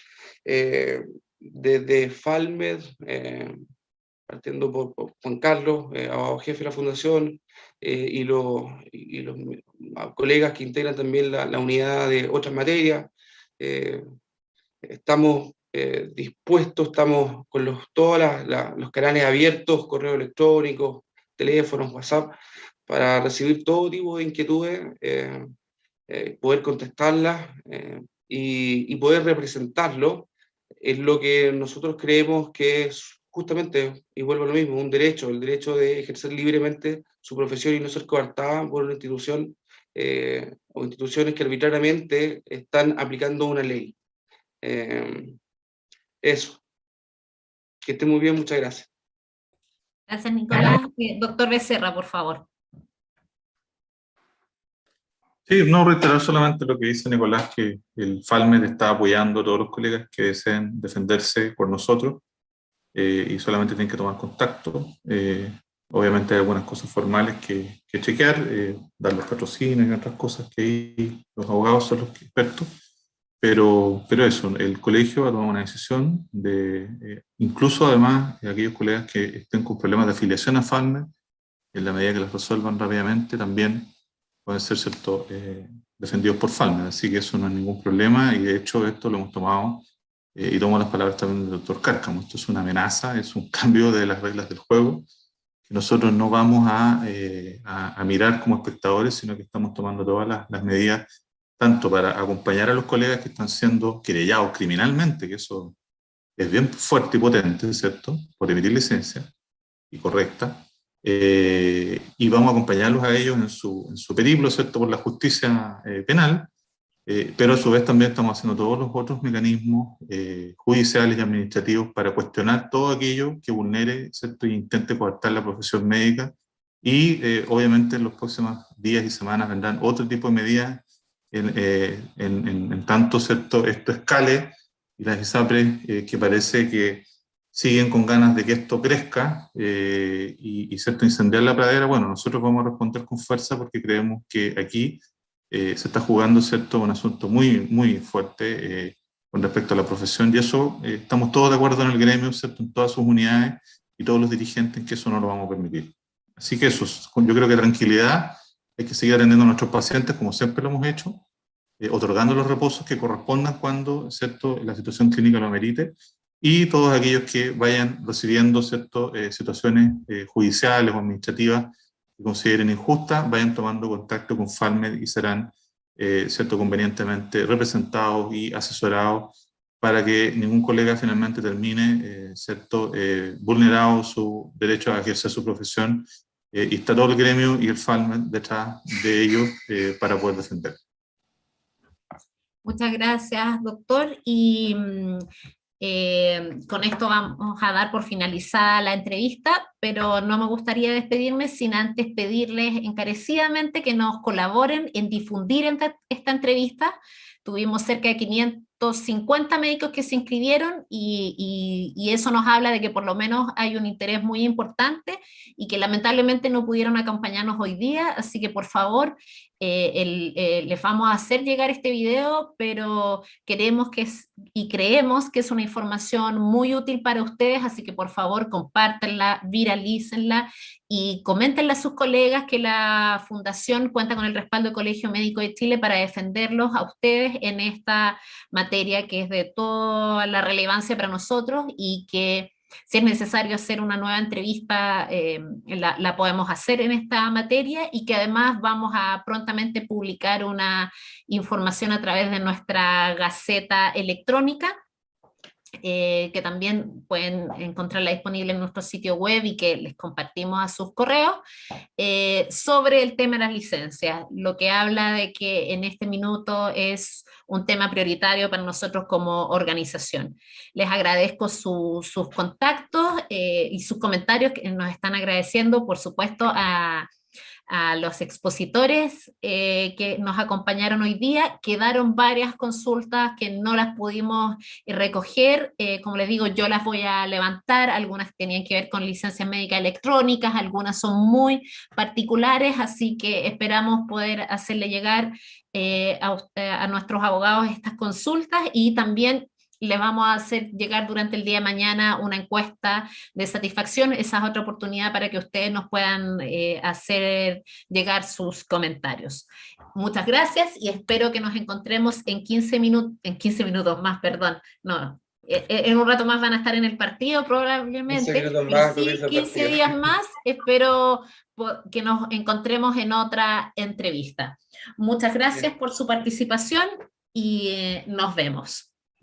Desde Falmed, partiendo por Juan Carlos, abogado jefe de la fundación, y los colegas que integran también la unidad de otras materias. Estamos dispuestos, estamos con todos los canales abiertos, correo electrónico, teléfonos, WhatsApp, para recibir todo tipo de inquietudes, poder contestarlas y poder representarlo en lo que nosotros creemos que es justamente, y vuelvo a lo mismo, un derecho, el derecho de ejercer libremente su profesión y no ser coartada por una institución o instituciones que arbitrariamente están aplicando una ley. Eso. Que esté muy bien, muchas gracias. Gracias, Nicolás. Doctor Becerra, por favor. Sí, no reiterar solamente lo que dice Nicolás, que el Falmed está apoyando a todos los colegas que deseen defenderse por nosotros, y solamente tienen que tomar contacto. Obviamente hay algunas cosas formales que chequear, dar los patrocinios y otras cosas que ahí los abogados son los expertos, pero eso, el colegio ha tomado una decisión de, incluso además, aquellos colegas que estén con problemas de afiliación a Falmed, en la medida que las resuelvan rápidamente, también pueden ser defendidos por Falmed, así que eso no es ningún problema, y de hecho esto lo hemos tomado, y tomo las palabras también del doctor Cárcamo. Esto es una amenaza, es un cambio de las reglas del juego, que nosotros no vamos a mirar como espectadores, sino que estamos tomando todas las medidas, tanto para acompañar a los colegas que están siendo querellados criminalmente, que eso es bien fuerte y potente, ¿cierto?, por emitir licencia, y correcta, y vamos a acompañarlos a ellos en su periplo, ¿cierto?, por la justicia penal, pero a su vez también estamos haciendo todos los otros mecanismos judiciales y administrativos para cuestionar todo aquello que vulnere, ¿cierto?, e intente coartar la profesión médica, y obviamente en los próximos días y semanas vendrán otro tipo de medidas en tanto, ¿cierto?, esto escale, y las ISAPRE que parece que siguen con ganas de que esto crezca y ¿cierto?, incendiar la pradera. Bueno, nosotros vamos a responder con fuerza porque creemos que aquí se está jugando, ¿cierto?, un asunto muy fuerte con respecto a la profesión, y eso estamos todos de acuerdo en el gremio, ¿cierto?, en todas sus unidades y todos los dirigentes, en que eso no lo vamos a permitir. Así que eso, yo creo que tranquilidad, hay que seguir atendiendo a nuestros pacientes como siempre lo hemos hecho, otorgando los reposos que correspondan cuando, ¿cierto?, la situación clínica lo amerite, y todos aquellos que vayan recibiendo, ¿cierto?, situaciones judiciales o administrativas que consideren injustas, vayan tomando contacto con Falmed y serán, ¿cierto?, convenientemente representados y asesorados para que ningún colega finalmente termine ¿cierto? Vulnerado su derecho a ejercer su profesión, y está todo el gremio y el FALME detrás de ellos para poder defender. Muchas gracias, doctor. Y con esto vamos a dar por finalizada la entrevista, pero no me gustaría despedirme sin antes pedirles encarecidamente que nos colaboren en difundir esta entrevista. Tuvimos cerca de 550 médicos que se inscribieron y eso nos habla de que por lo menos hay un interés muy importante y que lamentablemente no pudieron acompañarnos hoy día, así que por favor les vamos a hacer llegar este video, pero queremos y creemos que es una información muy útil para ustedes, así que por favor compártanla, viralícenla y coméntenle a sus colegas que la Fundación cuenta con el respaldo del Colegio Médico de Chile para defenderlos a ustedes en esta materia que es de toda la relevancia para nosotros y que si es necesario hacer una nueva entrevista, la podemos hacer en esta materia y que además vamos a prontamente publicar una información a través de nuestra Gaceta electrónica, que también pueden encontrarla disponible en nuestro sitio web y que les compartimos a sus correos, sobre el tema de las licencias, lo que habla de que en este minuto es un tema prioritario para nosotros como organización. Les agradezco sus contactos y sus comentarios que nos están agradeciendo, por supuesto, a los expositores que nos acompañaron hoy día. Quedaron varias consultas que no las pudimos recoger, como les digo, yo las voy a levantar, algunas tenían que ver con licencias médicas electrónicas, algunas son muy particulares, así que esperamos poder hacerle llegar a nuestros abogados estas consultas y también le vamos a hacer llegar durante el día de mañana una encuesta de satisfacción. Esa es otra oportunidad para que ustedes nos puedan hacer llegar sus comentarios. Muchas gracias y espero que nos encontremos en 15 minutos más, perdón. No, en un rato más van a estar en el partido probablemente. 15 minutos más, sí, 15 días más. Espero que nos encontremos en otra entrevista. Muchas gracias por su participación y nos vemos.